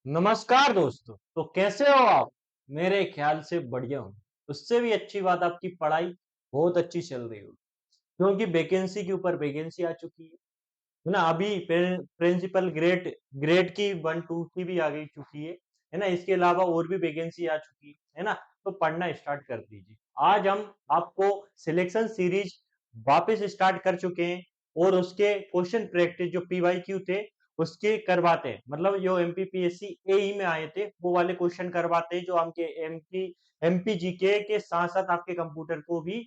नमस्कार दोस्तों। तो कैसे हो आप? मेरे ख्याल से बढ़िया हूँ। उससे भी अच्छी बात आपकी पढ़ाई बहुत अच्छी चल रही होगी क्योंकि वैकेंसी के ऊपर वैकेंसी आ चुकी है ना? अभी प्रिंसिपल ग्रेड ग्रेड की 1-2 की भी आ गई चुकी है ना? इसके अलावा और भी वैकेंसी आ चुकी है ना? तो पढ़ना स्टार्ट कर दीजिए। आज हम आपको सिलेक्शन सीरीज वापस स्टार्ट कर चुके हैं और उसके क्वेश्चन प्रैक्टिस जो पीवाईक्यू थे उसके करवाते हैं। मतलब जो एमपीपीएससी एई में आए थे वो वाले क्वेश्चन करवाते हैं जो आपके एमपीजीके के साथ साथ आपके कंप्यूटर को भी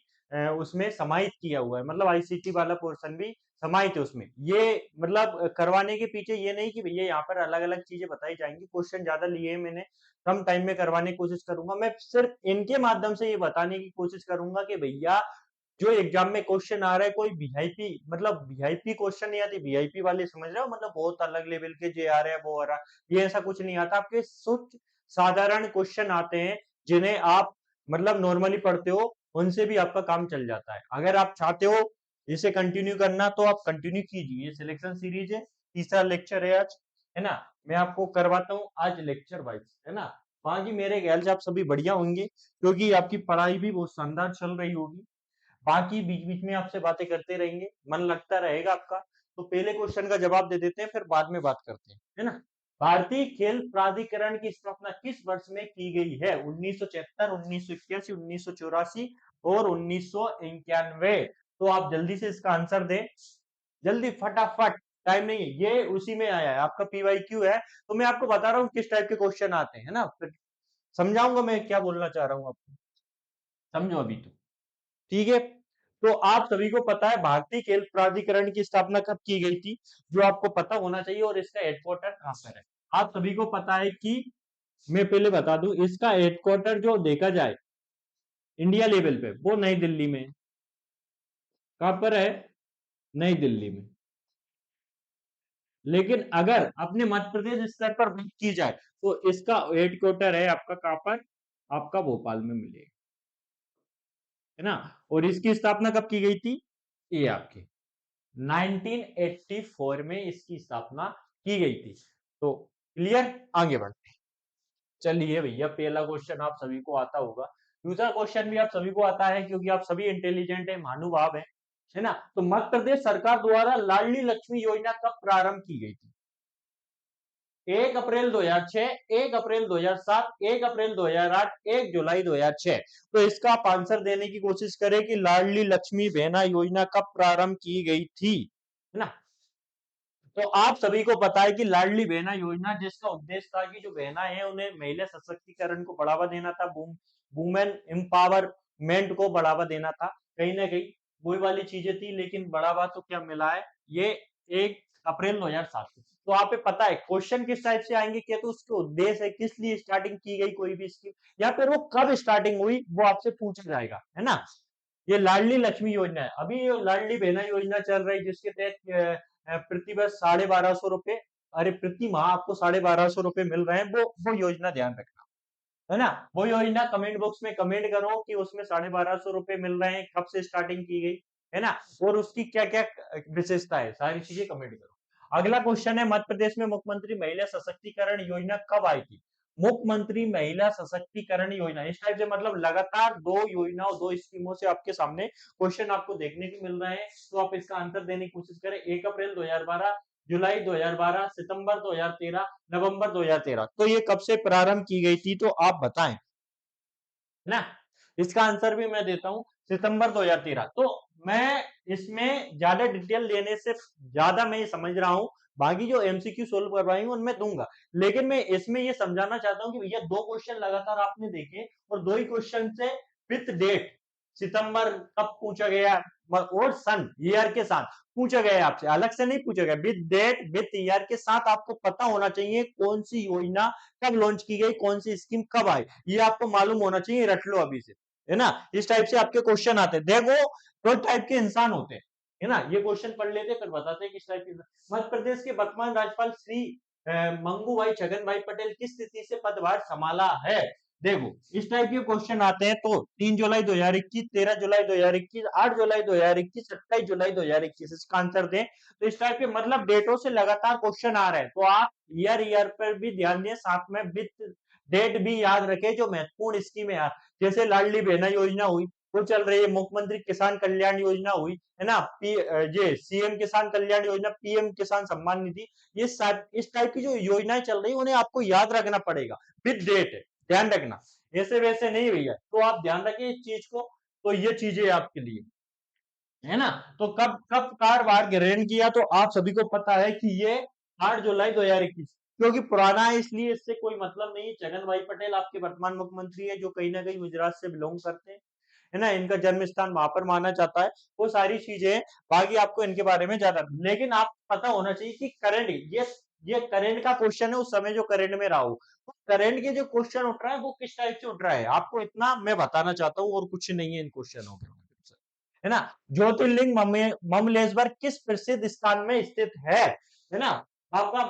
उसमें समाहित किया हुआ है। मतलब आईसीटी वाला पोर्शन भी समाहित है उसमें। ये मतलब करवाने के पीछे ये नहीं कि भैया यहाँ पर अलग अलग चीजें बताई जाएंगी। क्वेश्चन ज्यादा लिए हैं मैंने, कम टाइम में करवाने की कोशिश करूंगा। मैं सिर्फ इनके माध्यम से ये बताने की कोशिश करूंगा कि भैया जो एग्जाम में क्वेश्चन आ रहा है कोई वीआईपी मतलब वीआईपी क्वेश्चन नहीं आती। वीआईपी वाले समझ रहे हो, मतलब बहुत अलग लेवल के जो आ रहे हैं वो आ रहा है, ये ऐसा कुछ नहीं आता। आपके शुद्ध साधारण क्वेश्चन आते हैं जिन्हें आप मतलब नॉर्मली पढ़ते हो, उनसे भी आपका काम चल जाता है। अगर आप चाहते हो इसे कंटिन्यू करना तो आप कंटिन्यू कीजिए। ये सिलेक्शन सीरीज है, तीसरा लेक्चर है आज, है ना? मैं आपको करवाता हूँ आज लेक्चर वाइज, है ना? बाकी मेरे ख्याल से आप सभी बढ़िया होंगे क्योंकि आपकी पढ़ाई भी बहुत शानदार चल रही होगी। बाकी बीच-बीच में आपसे बातें करते रहेंगे, मन लगता रहेगा आपका। तो पहले क्वेश्चन का जवाब दे देते हैं, फिर बाद में बात करते हैं, है ना? भारतीय खेल प्राधिकरण की स्थापना किस वर्ष में की गई है? 1973, 1981, 1984 और 1991। तो आप जल्दी से इसका आंसर दें, जल्दी फटाफट, टाइम नहीं है। ये उसी में आया है, आपका पीवाईक्यू है। तो मैं आपको बता रहा हूँ किस टाइप के क्वेश्चन आते हैं, है ना? फिर समझाऊंगा मैं क्या बोलना चाह रहा हूँ आपको। समझो अभी तो। ठीक है, तो आप सभी को पता है भारतीय खेल प्राधिकरण की स्थापना कब की गई थी, जो आपको पता होना चाहिए, और इसका हेडक्वार्टर कहां पर है। आप सभी को पता है कि मैं पहले बता दूं, इसका हेडक्वार्टर जो देखा जाए इंडिया लेवल पे वो नई दिल्ली में है। कहां पर है? नई दिल्ली में। लेकिन अगर अपने मध्य प्रदेश स्तर पर बात की जाए तो इसका हेडक्वार्टर है आपका कहां पर? आपका भोपाल में मिलेगा, है ना? और इसकी स्थापना कब की गई थी? ये आपकी 1984 में इसकी स्थापना की गई थी। तो क्लियर, आगे बढ़ते हैं। चलिए भैया, पहला क्वेश्चन आप सभी को आता होगा। दूसरा क्वेश्चन भी आप सभी को आता है क्योंकि आप सभी इंटेलिजेंट है, महानुभाव है ना? तो मध्य प्रदेश सरकार द्वारा लाडली लक्ष्मी योजना कब प्रारंभ की गई थी? 1 अप्रैल 2006, 1 अप्रैल 2007, 1 अप्रैल 2008, 1 जुलाई 2006। तो इसका आप आंसर देने की कोशिश करें कि लाडली लक्ष्मी बहना योजना कब प्रारंभ की गई थी, है ना? तो आप सभी को पता है कि लाडली बहना योजना जिसका उद्देश्य था कि जो बहना है उन्हें महिला सशक्तिकरण को बढ़ावा देना था, वुमेन एम्पावरमेंट को बढ़ावा देना था। कहीं ना कहीं वही वाली चीजें थी, लेकिन बढ़ावा तो क्या मिला है? ये 1 अप्रैल 2007 को। तो आप पता है क्वेश्चन किस टाइप से आएंगे, क्या तो उसके उद्देश्य है, किस लिए स्टार्टिंग की गई कोई भी स्कीम, या फिर वो कब स्टार्टिंग हुई वो आपसे पूछा जाएगा, है ना? ये लाडली लक्ष्मी योजना है। अभी ये लाडली बहना योजना चल रही है जिसके तहत प्रति वर्ष 1250 रुपए, अरे प्रति माह आपको 1250 रुपए मिल रहे हैं। वो योजना ध्यान रखना, है ना? वो योजना कमेंट बॉक्स में कमेंट करो कि उसमें 1250 रुपए मिल रहे हैं, कब से स्टार्टिंग की गई, है ना? और उसकी क्या क्या विशेषता है, सारी चीजें कमेंट करो। अगला क्वेश्चन है, मध्य प्रदेश में मुख्यमंत्री महिला सशक्तिकरण योजना कब आई थी? मुख्यमंत्री महिला सशक्तिकरण योजना, इस टाइप से मतलब लगातार दो योजनाओं, दो स्कीमों से आपके सामने क्वेश्चन आपको देखने को मिल रहे हैं। तो आप इसका आंसर देने की कोशिश करें। 1 अप्रैल 2012, जुलाई 2012, सितंबर 2013, नवंबर 2013। तो ये कब से प्रारंभ की गई थी तो आप बताएं, है ना? इसका आंसर भी मैं देता हूं, सितंबर 2013। तो मैं इसमें ज्यादा डिटेल लेने से ज्यादा मैं ये समझ रहा हूं, बाकी जो एमसीक्यू सोल्व करवाएंगे उनमें दूंगा। लेकिन मैं इसमें ये समझाना चाहता हूं कि भैया दो क्वेश्चन लगातार आपने देखे और दो ही क्वेश्चन से विथ डेट सितंबर कब पूछा गया और सन ईयर के साथ पूछा गया, आपसे अलग से नहीं पूछा गया। विथ डेट विथ ईयर के साथ आपको पता होना चाहिए कौन सी योजना कब लॉन्च की गई, कौन सी स्कीम कब आई, ये आपको मालूम होना चाहिए। रट लो अभी से, है ना? इस टाइप से आपके क्वेश्चन आते हैं। देखो दो टाइप के इंसान होते हैं, है ना? ये क्वेश्चन पढ़ लेते फिर बताते हैं किस टाइप के। मध्य प्रदेश के वर्तमान राज्यपाल श्री मंगू भाई छगन भाई पटेल किस स्थिति से पदभार संभाला है? देखो इस टाइप के क्वेश्चन आते हैं तो 3 जुलाई 2021, 13 जुलाई 2021, 8 जुलाई 2021, 27 जुलाई 2021 इसका आंसर दें। तो इस टाइप के मतलब डेटों से लगातार क्वेश्चन आ रहे हैं, तो आप ईयर पर भी ध्यान दें, साथ में विथ डेट भी याद रखें जो महत्वपूर्ण स्कीमें है, जैसे लाडली बहना योजना हुई वो चल रही है, मुख्यमंत्री किसान कल्याण योजना हुई है ना, ये सीएम किसान कल्याण योजना, पीएम किसान सम्मान निधि, ये इस टाइप की जो योजनाएं चल रही है उन्हें आपको याद रखना पड़ेगा विद डेट, ध्यान रखना, ऐसे वैसे नहीं भैया, तो आप ध्यान रखिए इस चीज को। तो ये चीजें आपके लिए है ना। तो कब कब कारवार ग्रहण किया, तो आप सभी को पता है कि ये 8 जुलाई 2021, क्योंकि पुराना है इसलिए इससे कोई मतलब नहीं। जगन भाई पटेल आपके वर्तमान मुख्यमंत्री है, जो कहीं ना कहीं गुजरात से बिलोंग करते हैं, है ना, इनका जन्म स्थान वहां पर माना जाता है, वो सारी चीजें। बाकी आपको इनके बारे में ज्यादा, लेकिन आप पता होना चाहिए कि करंट, ये करंट का क्वेश्चन है, उस समय जो करंट में रहा हो, तो करंट के जो क्वेश्चन उठ रहा है वो किस टाइप से उठ रहा है, आपको इतना मैं बताना चाहता हूँ, और कुछ नहीं है इन क्वेश्चनों के, है ना। ज्योतिर्लिंग ममलेश्वर किस प्रसिद्ध स्थान में स्थित है ना। आपका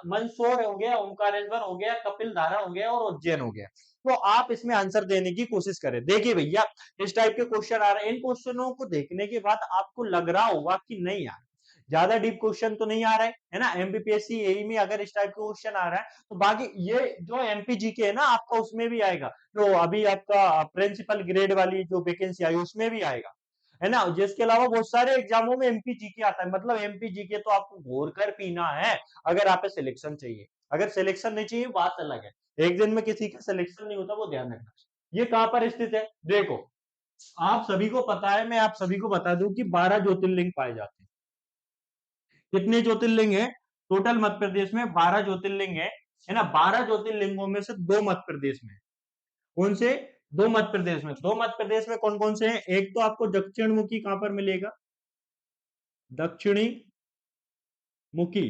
मंदसौर हो गया, ओमकारेश्वर हो गया, कपिल धारा हो गया और उज्जैन हो गया। तो आप इसमें आंसर देने की कोशिश करें। देखिए भैया इस टाइप के क्वेश्चन आ रहे हैं, इन क्वेश्चनों को देखने के बाद आपको लग रहा होगा कि नहीं यार ज्यादा डीप क्वेश्चन तो नहीं आ रहा है ना, एमबीपीएससी एई में अगर इस टाइप का क्वेश्चन आ रहा है, तो बाकी ये जो एमपीजी के है ना आपका उसमें भी आएगा, जो अभी आपका प्रिंसिपल ग्रेड वाली जो वैकेंसी आई उसमें भी आएगा, है ना। जिसके अलावा बहुत सारे एग्जामों में एमपीजी के आता है, मतलब एमपीजी के तो आपको घोर कर पीना है अगर आप सिलेक्शन चाहिए। अगर सिलेक्शन नहीं चाहिए बात अलग है, एक दिन में किसी का सिलेक्शन नहीं होता, वो ध्यान रखना। ये कहां पर स्थित है देखो, आप सभी को पता है, मैं आप सभी को बता दूं कि 12 ज्योतिर्लिंग पाए जाते हैं। कितने ज्योतिर्लिंग है टोटल मध्य प्रदेश में? 12 ज्योतिर्लिंग है ना। 12 ज्योतिर्लिंगों में से दो मध्य प्रदेश में, कौन से? दो मध्य प्रदेश में। दो मध्य प्रदेश में कौन कौन से हैं? एक तो आपको दक्षिण मुखी कहां पर मिलेगा, दक्षिणी मुखी,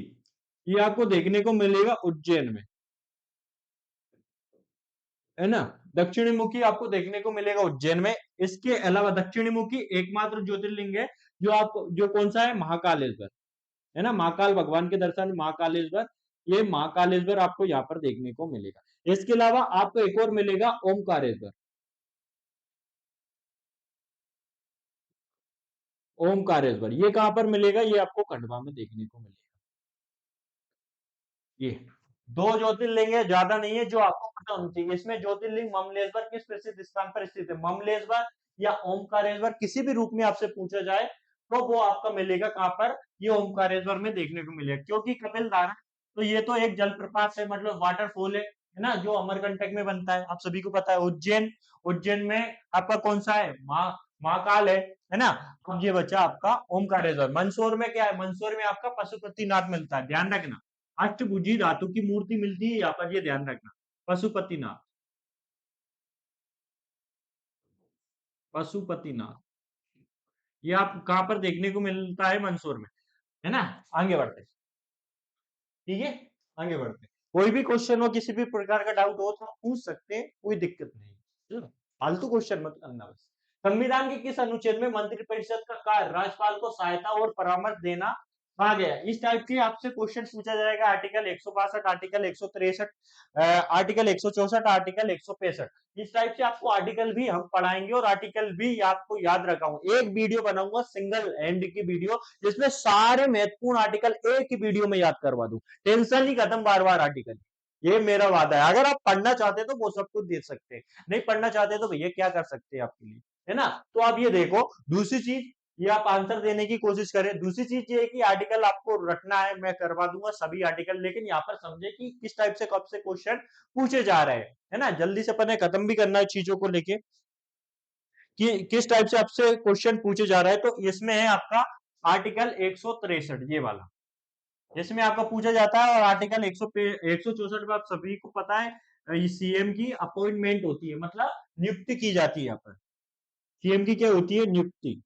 ये आपको देखने को मिलेगा उज्जैन में, है ना। दक्षिणी मुखी आपको देखने को मिलेगा उज्जैन में। इसके अलावा दक्षिणी मुखी एकमात्र ज्योतिर्लिंग है जो आपको, जो कौन सा है, महाकालेश्वर, है ना, महाकाल भगवान के दर्शन, महाकालेश्वर, ये महाकालेश्वर आपको यहाँ पर देखने को मिलेगा। इसके अलावा आपको एक और मिलेगा ओमकारेश्वर, ओमकारेश्वर ये कहां पर मिलेगा, ये आपको खंडवा में देखने को मिलेगा। ये दो ज्योतिर्लिंग है, ज्यादा नहीं है, जो आपको पता होना चाहिए। इसमें ज्योतिर्लिंग ममलेश्वर किस प्रसिद्ध स्थान पर स्थित है, ममलेश्वर या ओमकारेश्वर किसी भी रूप में आपसे पूछा जाए तो वो आपका मिलेगा कहां पर, ये ओमकारेश्वर में देखने को मिलेगा। क्योंकि कपिल धारा, तो ये तो एक जलप्रपात है, मतलब वाटरफॉल है ना, जो अमरकंटक में बनता है, आप सभी को पता है। उज्जैन, उज्जैन में आपका कौन सा है, महाकाल है ना। अब ये बचा आपका ओमकारेश्वर। मंदसौर में क्या है, मंदसौर में आपका पशुपतिनाथ मिलता है, ध्यान रखना। अष्टभुजी धातु की मूर्ति मिलती है यहाँ पर, ये ध्यान रखना। पशुपतिनाथ, पशुपतिनाथ ये आप कहां पर देखने को मिलता है, मंदसौर में, है ना। आगे बढ़ते, ठीक है, आगे बढ़ते। कोई भी क्वेश्चन हो, किसी भी प्रकार का डाउट हो तो आप पूछ सकते हैं, कोई दिक्कत नहीं, चलो फालतू क्वेश्चन मत करना बस। संविधान के किस अनुच्छेद में मंत्रिपरिषद का कार्य राज्यपाल को सहायता और परामर्श देना कहा गया है? इस टाइप के आपसे क्वेश्चन पूछा जाएगा, आर्टिकल 162, आर्टिकल 163, आर्टिकल 164, आर्टिकल 165, इस टाइप से आपको आर्टिकल भी हम पढ़ाएंगे, और आर्टिकल भी आपको याद रखा हूं। एक वीडियो बनाऊंगा सिंगल एंड की वीडियो, जिसमें सारे महत्वपूर्ण आर्टिकल एक ही वीडियो में याद करवा दूं, टेंशन ही खत्म, बार बार आर्टिकल, ये मेरा वादा है। अगर आप पढ़ना चाहते हैं तो वो सब कुछ दे सकते हैं, नहीं पढ़ना चाहते तो भैया क्या कर सकते हैं आपके लिए, है ना। तो आप ये देखो, दूसरी चीज, ये आप आंसर देने की कोशिश करें। दूसरी चीज ये है कि आर्टिकल आपको रटना है, मैं करवा दूंगा सभी आर्टिकल, लेकिन यहाँ पर समझे कि किस टाइप से कब से क्वेश्चन पूछे जा रहे हैं, है ना। जल्दी से अपने खत्म भी करना है चीजों को लेके, कि किस टाइप से आपसे क्वेश्चन पूछे जा रहा है। तो इसमें है आपका आर्टिकल 163 ये वाला, जिसमें आपका पूछा जाता है, और आर्टिकल 164 में आप सभी को पता है सीएम की अपॉइंटमेंट होती है, मतलब नियुक्ति की जाती है यहाँ पर। सीएम की क्या होती है, नियुक्ति।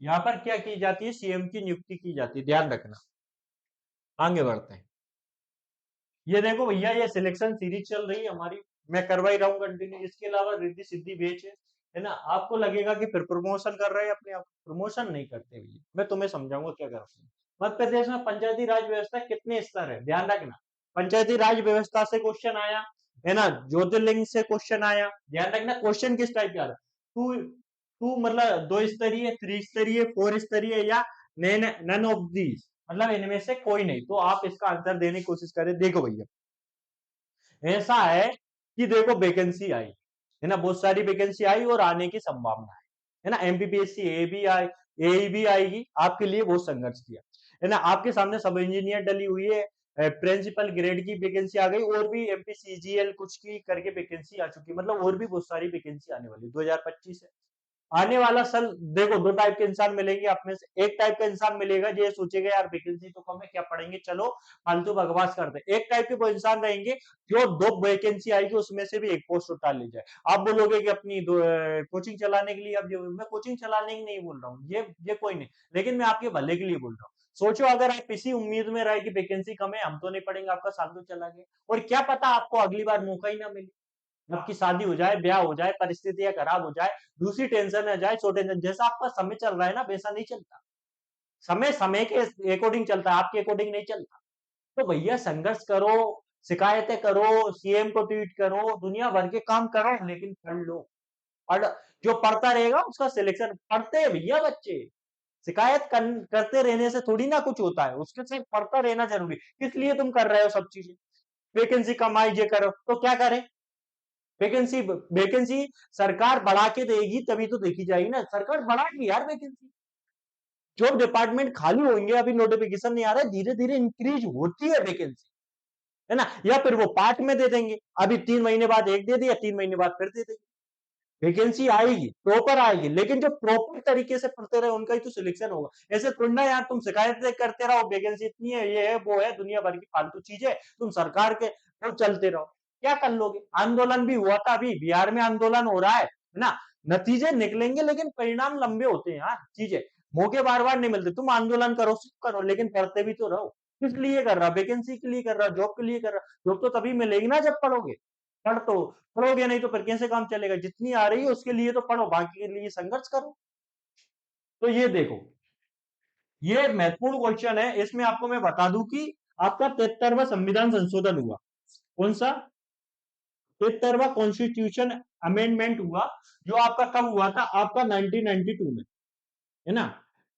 यहाँ पर क्या की जाती है, सीएम की नियुक्ति की जाती है, ध्यान रखना। आगे बढ़ते हैं। ये देखो भैया, ये सिलेक्शन सीरीज चल रही है हमारी, मैं करवा ही रहा हूँ कंटिन्यू। इसके अलावा रिद्धि सिद्धि बेच है ना। आपको लगेगा कि फिर प्रमोशन कर रहे हैं अपने आप, प्रमोशन नहीं करते भैया, मैं तुम्हें समझाऊंगा क्या करते हैं। मध्य प्रदेश में पंचायती राज व्यवस्था कितने स्तर है, ध्यान रखना। पंचायती राज व्यवस्था से क्वेश्चन आया है ना, ज्योतिर्लिंग से क्वेश्चन आया, ध्यान रखना क्वेश्चन किस टाइप का आ रहा है। टू टू मतलब 2 स्तरीय, 3 स्तरीय, 4 स्तरीय या नन ऑफ दीज, मतलब इनमें से कोई नहीं। तो आप इसका आंसर देने की कोशिश करें। देखो भैया, ऐसा है कि देखो वैकेंसी आई है ना, बहुत सारी वैकेंसी आई और आने की संभावना है ना। एमपीपीएससी ए भी आई, ए भी आएगी, आपके लिए बहुत संघर्ष किया है ना। आपके सामने सब इंजीनियर डली हुई है, प्रिंसिपल ग्रेड की वैकेंसी आ गई, और भी एमपीसीजीएल कुछ की करके वैकेंसी आ चुकी, मतलब और भी बहुत सारी वैकेंसी आने वाली 2025 है। आने वाला साल देखो, दो टाइप के इंसान मिलेंगे आप में से। एक टाइप का इंसान मिलेगा जो ये सोचेगा यार वैकेंसी तो कम है, क्या पढ़ेंगे, चलो फालतू बकवास करते हैं। एक टाइप के वो इंसान रहेंगे जो 2 वैकेंसी आएगी उसमें से भी एक पोस्ट उठा ली जाए। आप बोलोगे कि अपनी कोचिंग चलाने के लिए, अब मैं कोचिंग चलाने की नहीं बोल रहा हूँ, ये कोई नहीं, लेकिन मैं आपके भले के लिए बोल रहा हूँ। सोचो अगर आप इसी उम्मीद में रहे कि वैकेंसी कम है, हम तो नहीं पढ़ेंगे, आपका साल तो चला गया, और क्या पता आपको अगली बार मौका ही ना मिले, आपकी शादी हो जाए, ब्याह हो जाए, परिस्थितियां खराब हो जाए, दूसरी टेंशन आ जाए, सो टेंशन। जैसा आपका समय चल रहा है ना, वैसा नहीं चलता। समय समय के अकॉर्डिंग चलता है, आपके अकॉर्डिंग नहीं चलता। तो भैया संघर्ष करो, शिकायतें करो, सीएम को ट्वीट करो, दुनिया भर के काम करो, लेकिन पढ़ लो। पढ़, जो पढ़ता रहेगा उसका सिलेक्शन। पढ़ते हैं भैया बच्चे, शिकायत करते रहने से थोड़ी ना कुछ होता है, उसके सिर्फ पढ़ता रहना जरूरी। किस लिए तुम कर रहे हो सब चीजें? वैकेंसी कमाई ये करो, तो क्या करें? वैकेंसी वैकेंसी सरकार बढ़ा के देगी तभी तो देखी जाएगी ना, सरकार बढ़ाएगी यार वैकेंसी। जो डिपार्टमेंट खाली होंगे, अभी नोटिफिकेशन नहीं आ रहा है, धीरे धीरे इंक्रीज होती है वैकेंसी, है ना। या फिर वो पार्ट में दे देंगे, अभी 3 महीने बाद एक दे दिया, 3 महीने बाद फिर दे देंगे। वैकेंसी आएगी, प्रॉपर आएगी, लेकिन जो प्रॉपर तरीके से पढ़ते रहे उनका ही तो सिलेक्शन होगा। ऐसे थोड़ा यार तुम शिकायत करते रहो, वैकेंसी इतनी है, ये है, वो है, दुनिया भर की फालतू चीजें, तुम सरकार के तो चलते रहो, क्या कर लोगे? आंदोलन भी हुआ था, अभी बिहार में आंदोलन हो रहा है ना। नतीजे निकलेंगे लेकिन परिणाम लंबे होते हैं यार, चीजें मौके बार बार नहीं मिलते। तुम आंदोलन करो, सब करो, लेकिन पढ़ते भी तो रहो। किस लिए कर रहा? वैकेंसी के लिए कर रहा, जॉब के लिए कर रहा। जॉब तो तभी मिलेगी ना जब पढ़ोगे। पढ़ तो पढ़ोगे नहीं तो फिर कैसे काम चलेगा? जितनी आ रही है उसके लिए तो पढ़ो, बाकी के लिए संघर्ष करो। तो ये देखो, ये महत्वपूर्ण क्वेश्चन है। इसमें आपको मैं बता दूं कि आपका 73वां संविधान संशोधन हुआ। कौन सा? 73वां कॉन्स्टिट्यूशन अमेंडमेंट हुआ, जो आपका कब हुआ था? आपका 1992 में, है ना।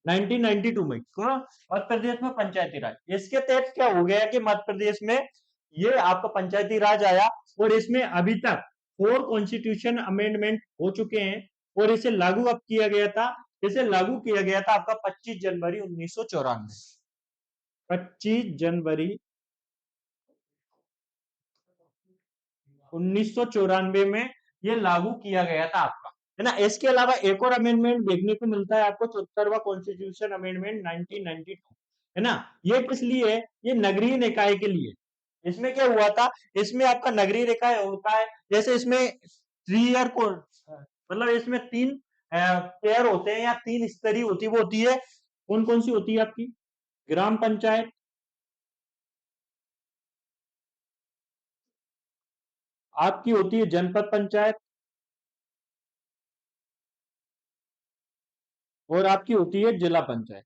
1992 में मध्य प्रदेश में पंचायती राज, इसके तहत क्या हो गया कि मध्य प्रदेश में ये आपका पंचायती राज आया, और इसमें अभी तक 4 कॉन्स्टिट्यूशन अमेंडमेंट हो चुके हैं, और इसे लागू अब किया गया था। इसे लागू किया गया था आपका 25 जनवरी 1994, 25 जनवरी 1994 में ये लागू किया गया था आपका, है ना। इसके अलावा एक और अमेंडमेंट देखने को मिलता है आपको, 74वां कॉन्स्टिट्यूशन अमेंडमेंट 1992, है ना। ये किस लिए है? ये नगरीय निकाय के लिए। इसमें क्या हुआ था? इसमें आपका नगरीय निकाय होता है, जैसे इसमें 3 ईयर को, मतलब इसमें 3 पेयर होते हैं या 3 स्तरीय होती है, वो होती है कौन कौन सी होती है आपकी? ग्राम पंचायत, आपकी होती है जनपद पंचायत, और आपकी होती है जिला पंचायत।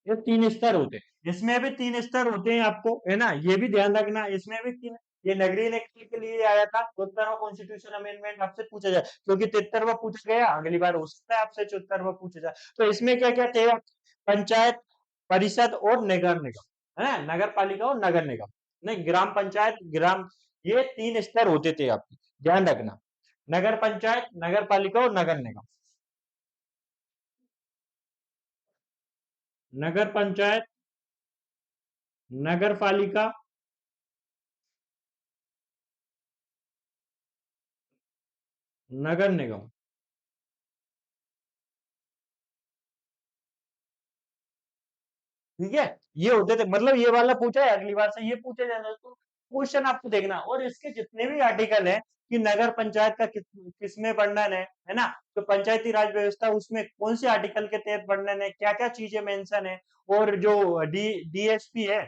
ये 3 स्तर होते हैं, इसमें भी 3 स्तर होते हैं आपको, है ना, ये भी ध्यान रखना। इसमें भी 3। ये नगरीय निकाय के लिए आया था 72वां कॉन्स्टिट्यूशन अमेंडमेंट, आपसे पूछा जाए क्योंकि 73वां पूछा गया, अगली बार हो सकता है आपसे 74वां पूछा जाए। तो इसमें क्या क्या थे? पंचायत, परिषद और नगर निगम, है नगर पालिका और नगर निगम, नहीं ग्राम पंचायत, ग्राम, ये 3 स्तर होते थे आपके, ध्यान रखना। नगर पंचायत, नगर पालिका और नगर निगम। नगर पंचायत, नगर पालिका, नगर निगम। ठीक है, ये होते थे, मतलब ये वाला पूछा है, अगली बार से ये पूछा जाएगा। तो क्वेश्चन आपको देखना, और इसके जितने भी आर्टिकल है कि नगर पंचायत का किसमें वर्णन है ना, तो पंचायती राज व्यवस्था उसमें कौन से आर्टिकल के तहत वर्णन है, क्या क्या चीजें मेंशन है, और जो डीएसपी है,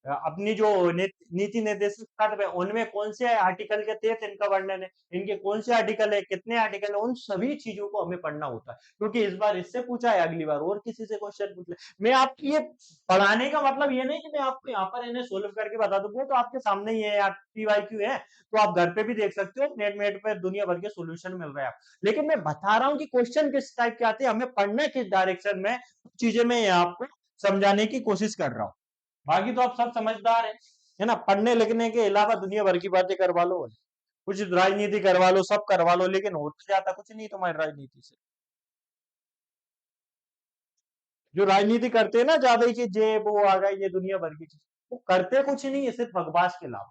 अपनी जो नीति निर्देशक तत्व है उनमें कौन से आर्टिकल के तहत इनका वर्णन है, इनके कौन से आर्टिकल है, कितने आर्टिकल है, उन सभी चीजों को हमें पढ़ना होता है, क्योंकि इस बार इससे पूछा है, अगली बार और किसी से क्वेश्चन पूछ ले। मैं आपकी ये पढ़ाने का मतलब ये नहीं कि मैं आपको यहाँ पर इन्हें सोल्व करके बता दूं, वो तो आपके सामने ही है, आप पीवाईक्यू है, तो आप घर पे भी देख सकते हो, नेट पे दुनिया भर के सोल्यूशन मिल रहे हैं। लेकिन मैं बता रहा हूँ कि क्वेश्चन किस टाइप के आते हैं, हमें पढ़ना किस डायरेक्शन में, चीजें मैं आपको समझाने की कोशिश कर रहा हूँ। बाकी तो आप सब समझदार है ना, पढ़ने लिखने के अलावा दुनिया भर की बातें करवा लो, कुछ राजनीति करवा लो, सब करवा लो, लेकिन होता जाता कुछ नहीं तुम्हारी राजनीति से। जो राजनीति करते हैं ना ज्यादा ही, कि जे वो आ गए, ये दुनिया भर की चीज, वो करते कुछ नहीं है, सिर्फ बकवास के अलावा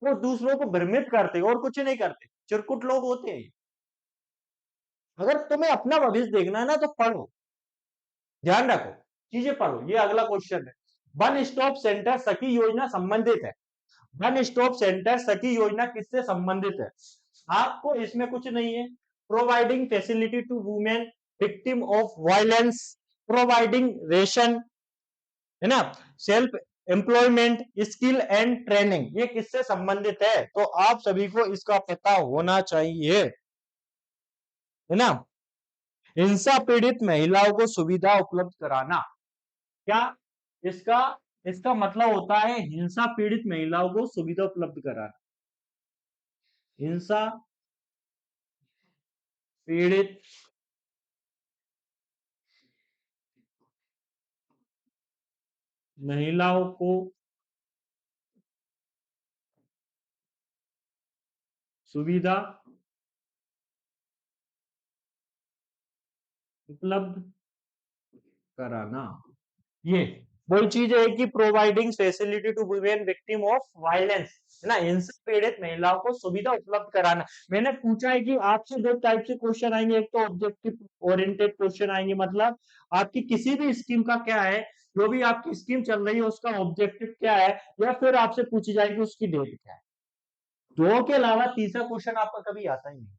वो दूसरों को भ्रमित करते और कुछ नहीं करते, चिरकुट लोग होते हैं। अगर तुम्हें अपना भविष्य देखना है ना तो पढ़ो, ध्यान रखो, चीजें पढ़ो। ये अगला क्वेश्चन है, वन स्टॉप सेंटर सखी योजना संबंधित है। वन स्टॉप सेंटर सखी योजना किससे संबंधित है? आपको इसमें कुछ नहीं है, providing facility to women victim of violence, providing ration, है ना, self employment, skill and training, ये किससे संबंधित है? तो आप सभी को इसका पता होना चाहिए, है ना। हिंसा पीड़ित महिलाओं को सुविधा उपलब्ध कराना, क्या इसका इसका मतलब होता है? हिंसा पीड़ित महिलाओं को सुविधा उपलब्ध कराना, हिंसा पीड़ित महिलाओं को सुविधा उपलब्ध कराना, ये वही चीज है कि providing facility to women victim of violence, है ना, हिंसा पीड़ित महिलाओं को सुविधा उपलब्ध कराना। मैंने पूछा है कि आपसे दो टाइप से क्वेश्चन आएंगे, एक तो ऑब्जेक्टिव ओरिएंटेड क्वेश्चन आएंगे, मतलब आपकी किसी भी स्कीम का क्या है, जो भी आपकी स्कीम चल रही है उसका ऑब्जेक्टिव क्या है, या फिर आपसे पूछी जाएगी उसकी डेट क्या है। दो के अलावा तीसरा क्वेश्चन आपका कभी आता ही नहीं।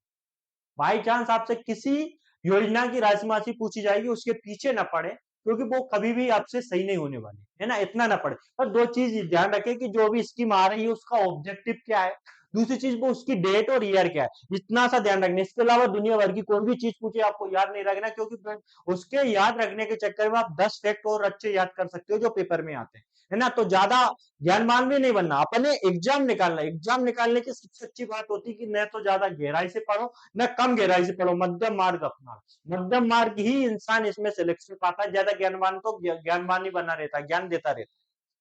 बाई चांस आपसे किसी योजना की राशि मासी पूछी जाएगी, उसके पीछे ना पड़े, क्योंकि वो कभी भी आपसे सही नहीं होने वाली, है ना, इतना ना पड़े। पर दो चीज ध्यान रखें कि जो भी स्कीम आ रही है उसका ऑब्जेक्टिव क्या है, दूसरी चीज वो उसकी डेट और ईयर क्या है, इतना सा ध्यान रखना। इसके अलावा दुनिया भर की कोई भी चीज पूछे आपको याद नहीं रखना, क्योंकि उसके याद रखने के चक्कर में आप 10 फैक्ट और अच्छे याद कर सकते हो जो पेपर में आते हैं, है ना। तो ज्यादा ज्ञानवान भी नहीं बनना, अपने एग्जाम निकालना, एग्जाम निकालने की सबसे अच्छी बात होती है कि न तो ज्यादा गहराई से पढ़ो न कम गहराई से पढ़ो, मध्यम मार्ग अपना, मध्यम मार्ग ही इंसान इसमें सिलेक्शन पाता है। ज्यादा ज्ञानवान तो ज्ञानवान ही बना रहता है, ज्ञान देता रहता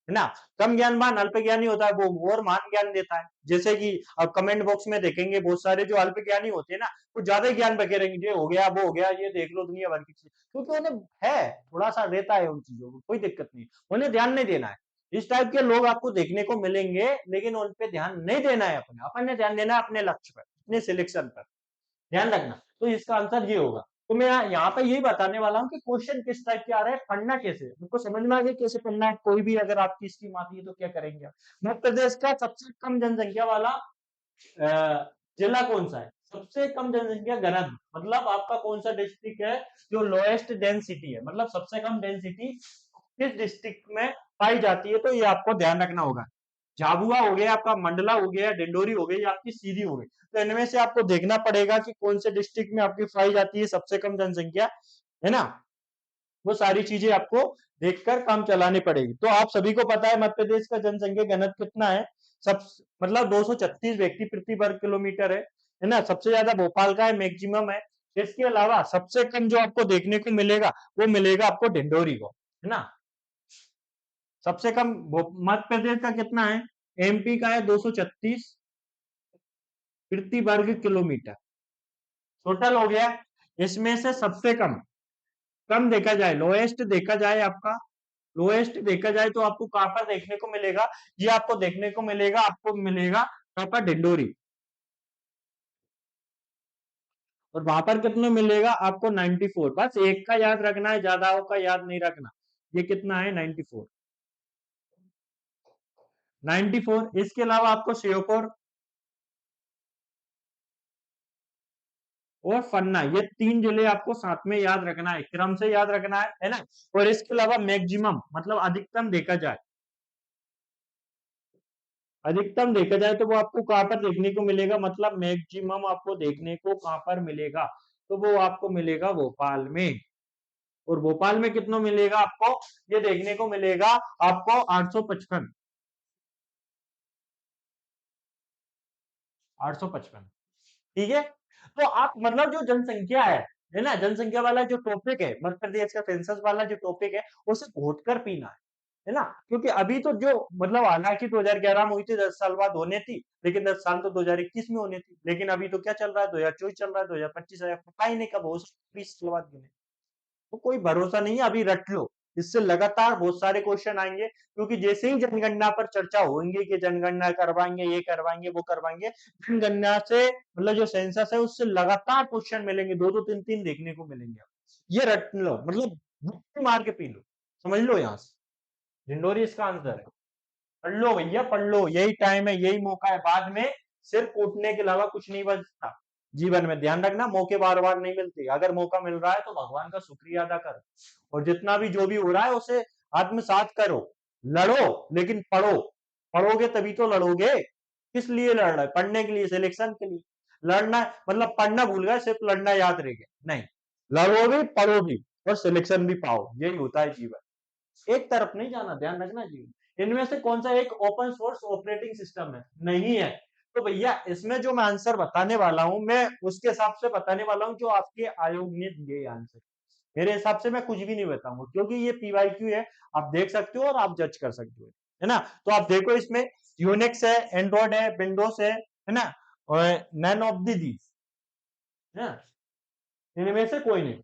है ना। कम ज्ञानवान अल्प ज्ञानी होता है, वो और महान ज्ञान देता है। जैसे कि अब कमेंट बॉक्स में देखेंगे बहुत सारे जो अल्प ज्ञानी होते हैं ना, वो ज्यादा ज्ञान बके रहेंगे, ये हो गया वो हो गया, ये देख लो दुनिया भर की चीज, क्योंकि उन्हें है, थोड़ा सा रहता है उन चीजों को, कोई दिक्कत नहीं, उन्हें ध्यान नहीं देना है। इस टाइप के लोग आपको देखने को मिलेंगे, लेकिन उन पे ध्यान नहीं देना है, अपने अपन ने ध्यान देना है अपने लक्ष्य पर, अपने सिलेक्शन पर, ध्यान रखना। तो इसका आंसर ये होगा। तो मैं यहाँ पे यही बताने वाला हूँ कि क्वेश्चन किस टाइप के आ रहे हैं, पढ़ना कैसे है, मुझको समझ में आ गया कैसे पढ़ना है। कोई भी अगर आपकी स्कीम आती है तो क्या करेंगे आप? मध्य प्रदेश का सबसे कम जनसंख्या वाला जिला कौन सा है? सबसे कम जनसंख्या घनत्व, मतलब आपका कौन सा डिस्ट्रिक्ट है जो लोएस्ट डेंसिटी है, मतलब सबसे कम डेंसिटी किस डिस्ट्रिक्ट में पाई जाती है, तो ये आपको ध्यान रखना होगा। झाबुआ हो गया आपका, मंडला हो गया, डिंडोरी हो गई, आपकी सीधी हो गई, तो इनमें से आपको देखना पड़ेगा कि कौन से डिस्ट्रिक्ट में आपकी पाई जाती है सबसे कम जनसंख्या, है ना। वो सारी चीजें आपको देखकर काम चलानी पड़ेगी। तो आप सभी को पता है मध्य प्रदेश का जनसंख्या घनत्व कितना है, सब मतलब 236 व्यक्ति प्रति वर्ग किलोमीटर है ना। सबसे ज्यादा भोपाल का है, मैक्सिमम है। इसके अलावा सबसे कम जो आपको देखने को मिलेगा वो मिलेगा आपको डिंडोरी को, है ना। सबसे कम मध्य प्रदेश का कितना है, एमपी का है 236 प्रति वर्ग किलोमीटर, टोटल हो गया। इसमें से सबसे कम, कम देखा जाए, लोएस्ट देखा जाए आपका, लोएस्ट देखा जाए तो आपको कहां पर देखने को मिलेगा, ये आपको देखने को मिलेगा, आपको मिलेगा कहां पर, डिंडोरी। और वहां पर कितने मिलेगा आपको, 94। बस एक का याद रखना है, ज्यादा का याद नहीं रखना। ये कितना है, 94, 94। इसके अलावा आपको श्योपुर, और फन्ना, ये 3 जिले आपको साथ में याद रखना है, क्रम से याद रखना है ना? और इसके अलावा मैक्सिमम मतलब अधिकतम देखा जाए तो वो आपको कहाँ पर देखने को मिलेगा, मतलब मैक्सिमम आपको देखने को कहाँ पर मिलेगा, तो वो आपको मिलेगा भोपाल में। और भोपाल में कितना मिलेगा आपको, ये देखने को मिलेगा आपको 855, 855। ठीक है, तो आप मतलब जो जनसंख्या है ना, जनसंख्या वाला जो टॉपिक है, मध्य प्रदेश का सेंसस वाला जो टॉपिक है, उसे घोट कर पीना है ना? क्योंकि अभी तो जो मतलब हालांकि 2011 में हुई थी, 10 साल बाद होने थी, लेकिन 10 साल तो 2021 में होने थी, लेकिन अभी तो क्या चल रहा है, 2024 चल रहा है, 2025 आया, पता ही नहीं कब हो, 20 साल बाद गिने। तो कोई भरोसा नहीं है, अभी रट लो, इससे लगातार बहुत सारे क्वेश्चन आएंगे, क्योंकि जैसे ही जनगणना पर चर्चा होंगे कि जनगणना करवाएंगे, ये करवाएंगे, वो करवाएंगे, जनगणना से मतलब जो सेंसस है उससे लगातार क्वेश्चन मिलेंगे, दो दो तीन तीन देखने को मिलेंगे। ये रट लो, मतलब मुक्ति मार के पी लो, समझ लो, यहां से ढिंडोरी इसका आंसर है। पढ़ लो भैया, पढ़ लो, यही टाइम है, यही मौका है, बाद में सिर कूटने के अलावा कुछ नहीं बचता। जीवन में ध्यान रखना, मौके बार बार नहीं मिलते, अगर मौका मिल रहा है तो भगवान का शुक्रिया अदा करो, और जितना भी जो भी हो रहा है उसे आत्मसात करो, लड़ो, लेकिन पढ़ो, पढ़ोगे तभी तो लड़ोगे। किस लिए लड़ रहे, पढ़ने के लिए, सिलेक्शन के लिए लड़ना, मतलब पढ़ना भूल गए, सिर्फ लड़ना याद रह गया, नहीं, लड़ो भी, पढ़ो भी, और सिलेक्शन भी पाओ, यही होता है जीवन, एक तरफ नहीं जाना, ध्यान रखना जीवन। इनमें से कौन सा एक ओपन सोर्स ऑपरेटिंग सिस्टम है, नहीं है, तो भैया इसमें जो मैं आंसर बताने वाला हूं, मैं उसके हिसाब से बताने वाला हूं जो आपके आयोग ने दिए आंसर, मेरे हिसाब से मैं कुछ भी नहीं बताऊंगा, क्योंकि ये पीवाईक्यू है, आप देख सकते हो और आप जज कर सकते हो, है ना? तो आप देखो, इसमें यूनिक्स है, एंड्रॉइड है, विंडोज है ना, और नैन ऑफ दीज है ना, इनमें से कोई नहीं।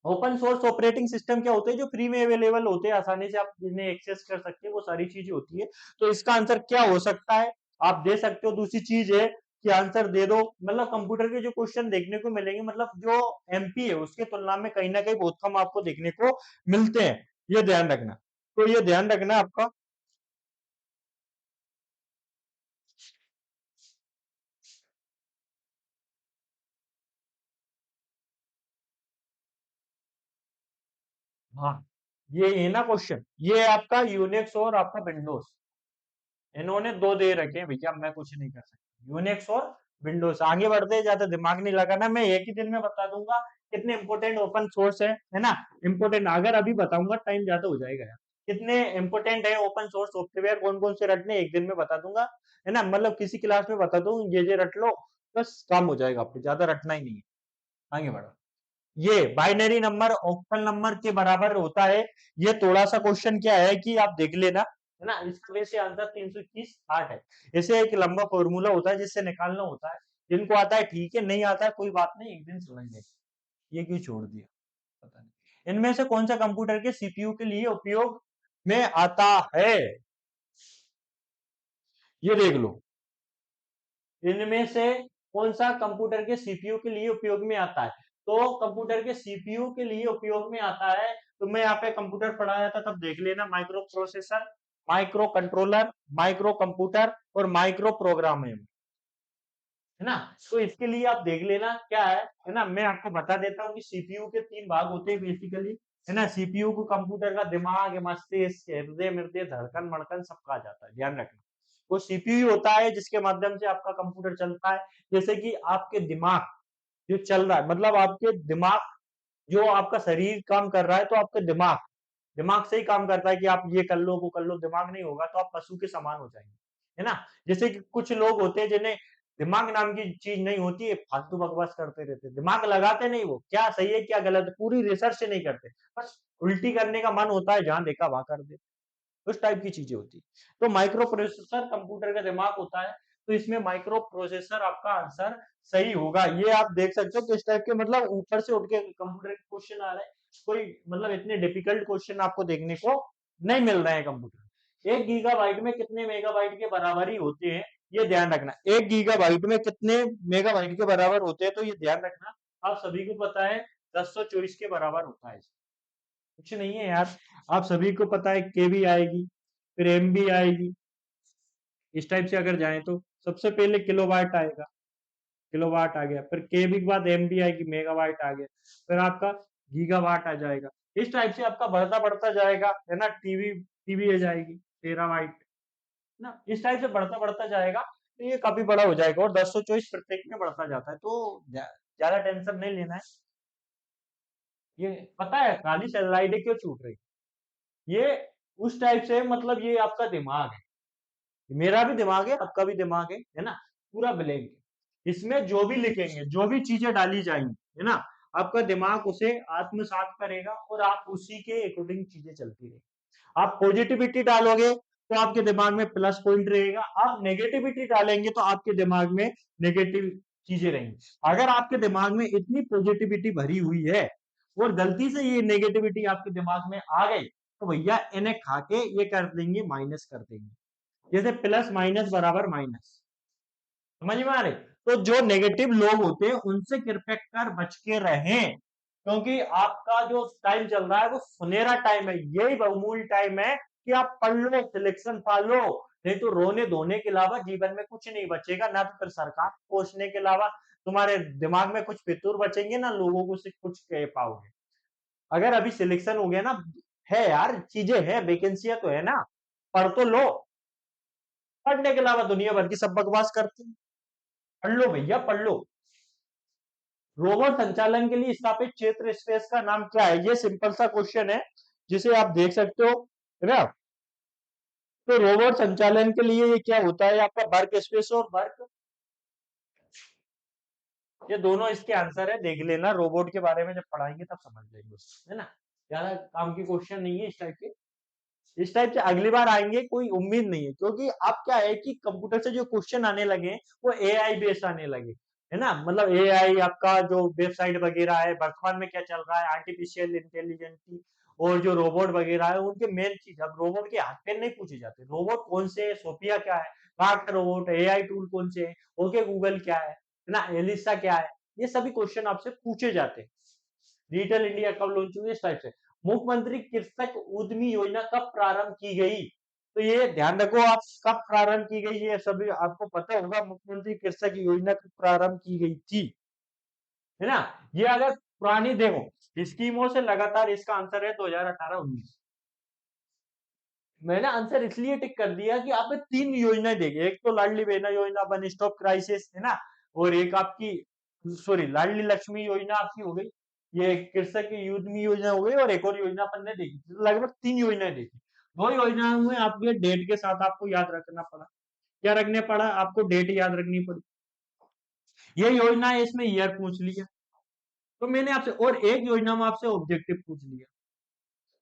ओपन सोर्स ऑपरेटिंग सिस्टम क्या होते हैं, जो फ्री में अवेलेबल होते हैं, आसानी से आप इन्हें एक्सेस कर सकते हैं, वो सारी चीजें होती है। तो इसका आंसर क्या हो सकता है, आप दे सकते हो। दूसरी चीज है कि आंसर दे दो, मतलब कंप्यूटर के जो क्वेश्चन देखने को मिलेंगे, मतलब जो एमपी है उसके तुलना में कहीं ना कहीं बहुत कम आपको देखने को मिलते हैं, ये ध्यान रखना। तो ये ध्यान रखना आपका। हाँ, ये है ना क्वेश्चन, ये आपका यूनिक्स और आपका विंडोज, इन्होंने दो दे रखे हैं भैया, मैं कुछ नहीं कर सकता, यूनिक्स और विंडोज। आगे बढ़ते, ज्यादा दिमाग नहीं लगाना, मैं एक ही दिन में बता दूंगा कितने इंपोर्टेंट ओपन सोर्स है ना, इंपोर्टेंट, अगर अभी बताऊंगा टाइम ज्यादा हो जाएगा यार। कितने इंपोर्टेंट है ओपन सोर्स सॉफ्टवेयर, कौन कौन से रटने, एक दिन में बता दूंगा, है ना, मतलब किसी क्लास में बता दूं, ये रट लो, बस काम हो जाएगा, आपको ज्यादा रटना ही नहीं है। आगे बढ़ो। ये बाइनरी नंबर ऑक्टल नंबर के बराबर होता है, ये थोड़ा सा क्वेश्चन क्या है कि आप देख लेना, है ना, इसका वैसे आंसर 321 8 है। इसे एक लंबा फॉर्मूला होता है जिससे निकालना होता है, जिनको आता है ठीक है, नहीं आता है कोई बात नहीं, एक दिन समझ लेंगे। ये क्यों छोड़ दिया, पता नहीं। इनमें से कौन सा कंप्यूटर के सीपीयू के लिए उपयोग में आता है, ये देख लो, इनमें से कौन सा कंप्यूटर के सीपीयू के लिए उपयोग में आता है, तो कंप्यूटर के सीपीयू के लिए उपयोग में आता है, तो मैं यहाँ पे कंप्यूटर पढ़ाया था तब देख लेना, micro processor, micro controller, micro computer और माइक्रो प्रोग्राम है ना। तो इसके लिए आप देख लेना क्या है ना, मैं आपको बता देता हूँ कि सीपीयू के 3 भाग होते हैं बेसिकली, है ना। सीपीयू को कंप्यूटर का दिमाग, मस्तिष्क, हृदय मृदय, धड़कन मड़कन सब कहा जाता है, ध्यान रखना। वो सीपीयू होता है जिसके माध्यम से आपका कंप्यूटर चलता है, जैसे कि आपके दिमाग जो चल रहा है, मतलब आपके दिमाग, जो आपका शरीर काम कर रहा है तो आपका दिमाग, दिमाग से ही काम करता है कि आप ये कर लो, वो कर लो, दिमाग नहीं होगा तो आप पशु के समान हो जाएंगे, है ना। जैसे कि कुछ लोग होते हैं जिन्हें दिमाग नाम की चीज नहीं होती है, फालतू बकवास करते रहते, दिमाग लगाते नहीं, वो क्या सही है क्या गलत है पूरी रिसर्च से नहीं करते, बस उल्टी करने का मन होता है, जहां देखा वहां कर दे, उस टाइप की चीजें होती है। तो माइक्रो प्रोसेसर कंप्यूटर का दिमाग होता है, तो इसमें माइक्रो प्रोसेसर आपका आंसर सही होगा। ये आप देख सकते हो किस टाइप के, मतलब ऊपर से उठ के कंप्यूटर के क्वेश्चन आ रहे हैं, कोई मतलब इतने डिफिकल्ट क्वेश्चन आपको देखने को नहीं मिल रहे हैं। कंप्यूटर 1 गीगाबाइट में कितने मेगाबाइट के बराबर ही होते हैं, ये ध्यान रखना। 1 गीगाबाइट में कितने मेगाबाइट के बराबर होते हैं, तो ये ध्यान रखना, आप सभी को पता है 1024 के बराबर होता है। कुछ नहीं है यार, आप सभी को पता है के भी आएगी, फिर एम भी आएगी, इस टाइप से अगर जाए तो सबसे पहले किलोवाट आएगा, किलोवाट आ गया, फिर केबी के बाद एमबी आएगी, मेगावाट आ गया, फिर आपका गीगावाट आ जाएगा। इस टाइप से आपका बढ़ता बढ़ता जाएगा, है ना। टीवी टीवी आ जाएगी, टेराबाइट ना, इस टाइप से बढ़ता बढ़ता जाएगा, तो ये काफी बड़ा हो जाएगा और 1024 प्रत्येक में बढ़ता जाता है, तो ज्यादा टेंशन नहीं लेना है। ये पता है काली सैटेलाइटें क्यों छूट रही, ये उस टाइप से, मतलब ये आपका दिमाग है, मेरा भी दिमाग है, आपका भी दिमाग है ना, पूरा ब्लैंक है। इसमें जो भी लिखेंगे, जो भी चीजें डाली जाएंगी, है ना, आपका दिमाग उसे आत्मसात करेगा और आप उसी के अकॉर्डिंग चीजें चलती रहेगी। आप पॉजिटिविटी डालोगे तो आपके दिमाग में प्लस पॉइंट रहेगा, आप नेगेटिविटी डालेंगे तो आपके दिमाग में नेगेटिव चीजें रहेंगी। अगर आपके दिमाग में इतनी पॉजिटिविटी भरी हुई है और गलती से ये नेगेटिविटी आपके दिमाग में आ गई, तो भैया इन्हें खा के ये कर देंगे, माइनस कर देंगे। जैसे प्लस माइनस बराबर माइनस, समझ में आ रही। तो जो नेगेटिव लोग होते हैं उनसे कृपया कर बच के रहें, क्योंकि आपका जो टाइम चल रहा है वो सुनहरा टाइम है, यही बहुमूल्य टाइम है कि आप पढ़ लो, सिलेक्शन पा लो, नहीं तो रोने धोने के अलावा जीवन में कुछ नहीं बचेगा, ना तो फिर सरकार कोसने के अलावा तुम्हारे दिमाग में कुछ फितूर बचेंगे, ना लोगों को से कुछ कह पाओगे। अगर अभी सिलेक्शन हो गया ना, है यार, चीजें है, वैकेंसियां तो है ना, पढ़ तो लो। पढ़ने के अलावा दुनिया भर की सब बकवास करती है, पढ़ लो भैया, पढ़ लो। रोबोट संचालन के लिए स्थापित क्षेत्र स्पेस का नाम क्या है, ये सिंपल सा क्वेश्चन है जिसे आप देख सकते हो, है ना। तो रोबोट संचालन के लिए ये क्या होता है, आपका वर्क स्पेस और वर्क, ये दोनों इसके आंसर है, देख लेना, रोबोट के बारे में जब पढ़ाएंगे तब समझ लेंगे, है ना। ज्यादा काम की क्वेश्चन नहीं है इस टाइप के, इस टाइप से अगली बार आएंगे, कोई उम्मीद नहीं है, क्योंकि अब क्या है कि कंप्यूटर से जो क्वेश्चन आने लगे वो एआई बेस्ड आने लगे, है ना। मतलब एआई आपका जो वेबसाइट वगैरह है, वर्तमान में क्या चल रहा है, आर्टिफिशियल इंटेलिजेंस की, और जो रोबोट वगैरह है उनके मेन चीज, अब रोबोट के हाथ पैर नहीं पूछे जाते, रोबोट कौन से है, सोफिया क्या है, कहाँ का रोबोट, एआई टूल कौन से है, ओके गूगल क्या है ना, एलिसा क्या है, ये सभी क्वेश्चन आपसे पूछे जाते हैं। डिजिटल इंडिया कब लॉन्च हुई, इस टाइप से। मुख्यमंत्री कृषक उद्यमी योजना कब प्रारंभ की गई, तो ये ध्यान रखो, आप कब प्रारंभ की गई ये सभी आपको पता होगा, मुख्यमंत्री कृषक योजना कब प्रारंभ की गई थी, है ना। ये अगर पुरानी देखो स्कीमों से लगातार, इसका आंसर है 2018-19। मैंने आंसर इसलिए टिक कर दिया कि आपने 3 योजनाएं देखी, एक तो लाडली बहना योजना, वन स्टॉप क्राइसिस, है ना, और एक आपकी, सॉरी, लाडली लक्ष्मी योजना आपकी हो गई, ये कृषक की उद्यमी योजना हो गई, और एक और योजना अपन ने देखी, तो लगभग 3 योजनाएं देखी। 2 योजनाओं में आपके डेट के साथ आपको याद रखना पड़ा, क्या रखने पड़ा, आपको डेट याद रखनी पड़ी। ये योजना है, इसमें ईयर पूछ लिया, तो मैंने आपसे, और एक योजना में आपसे ऑब्जेक्टिव पूछ लिया,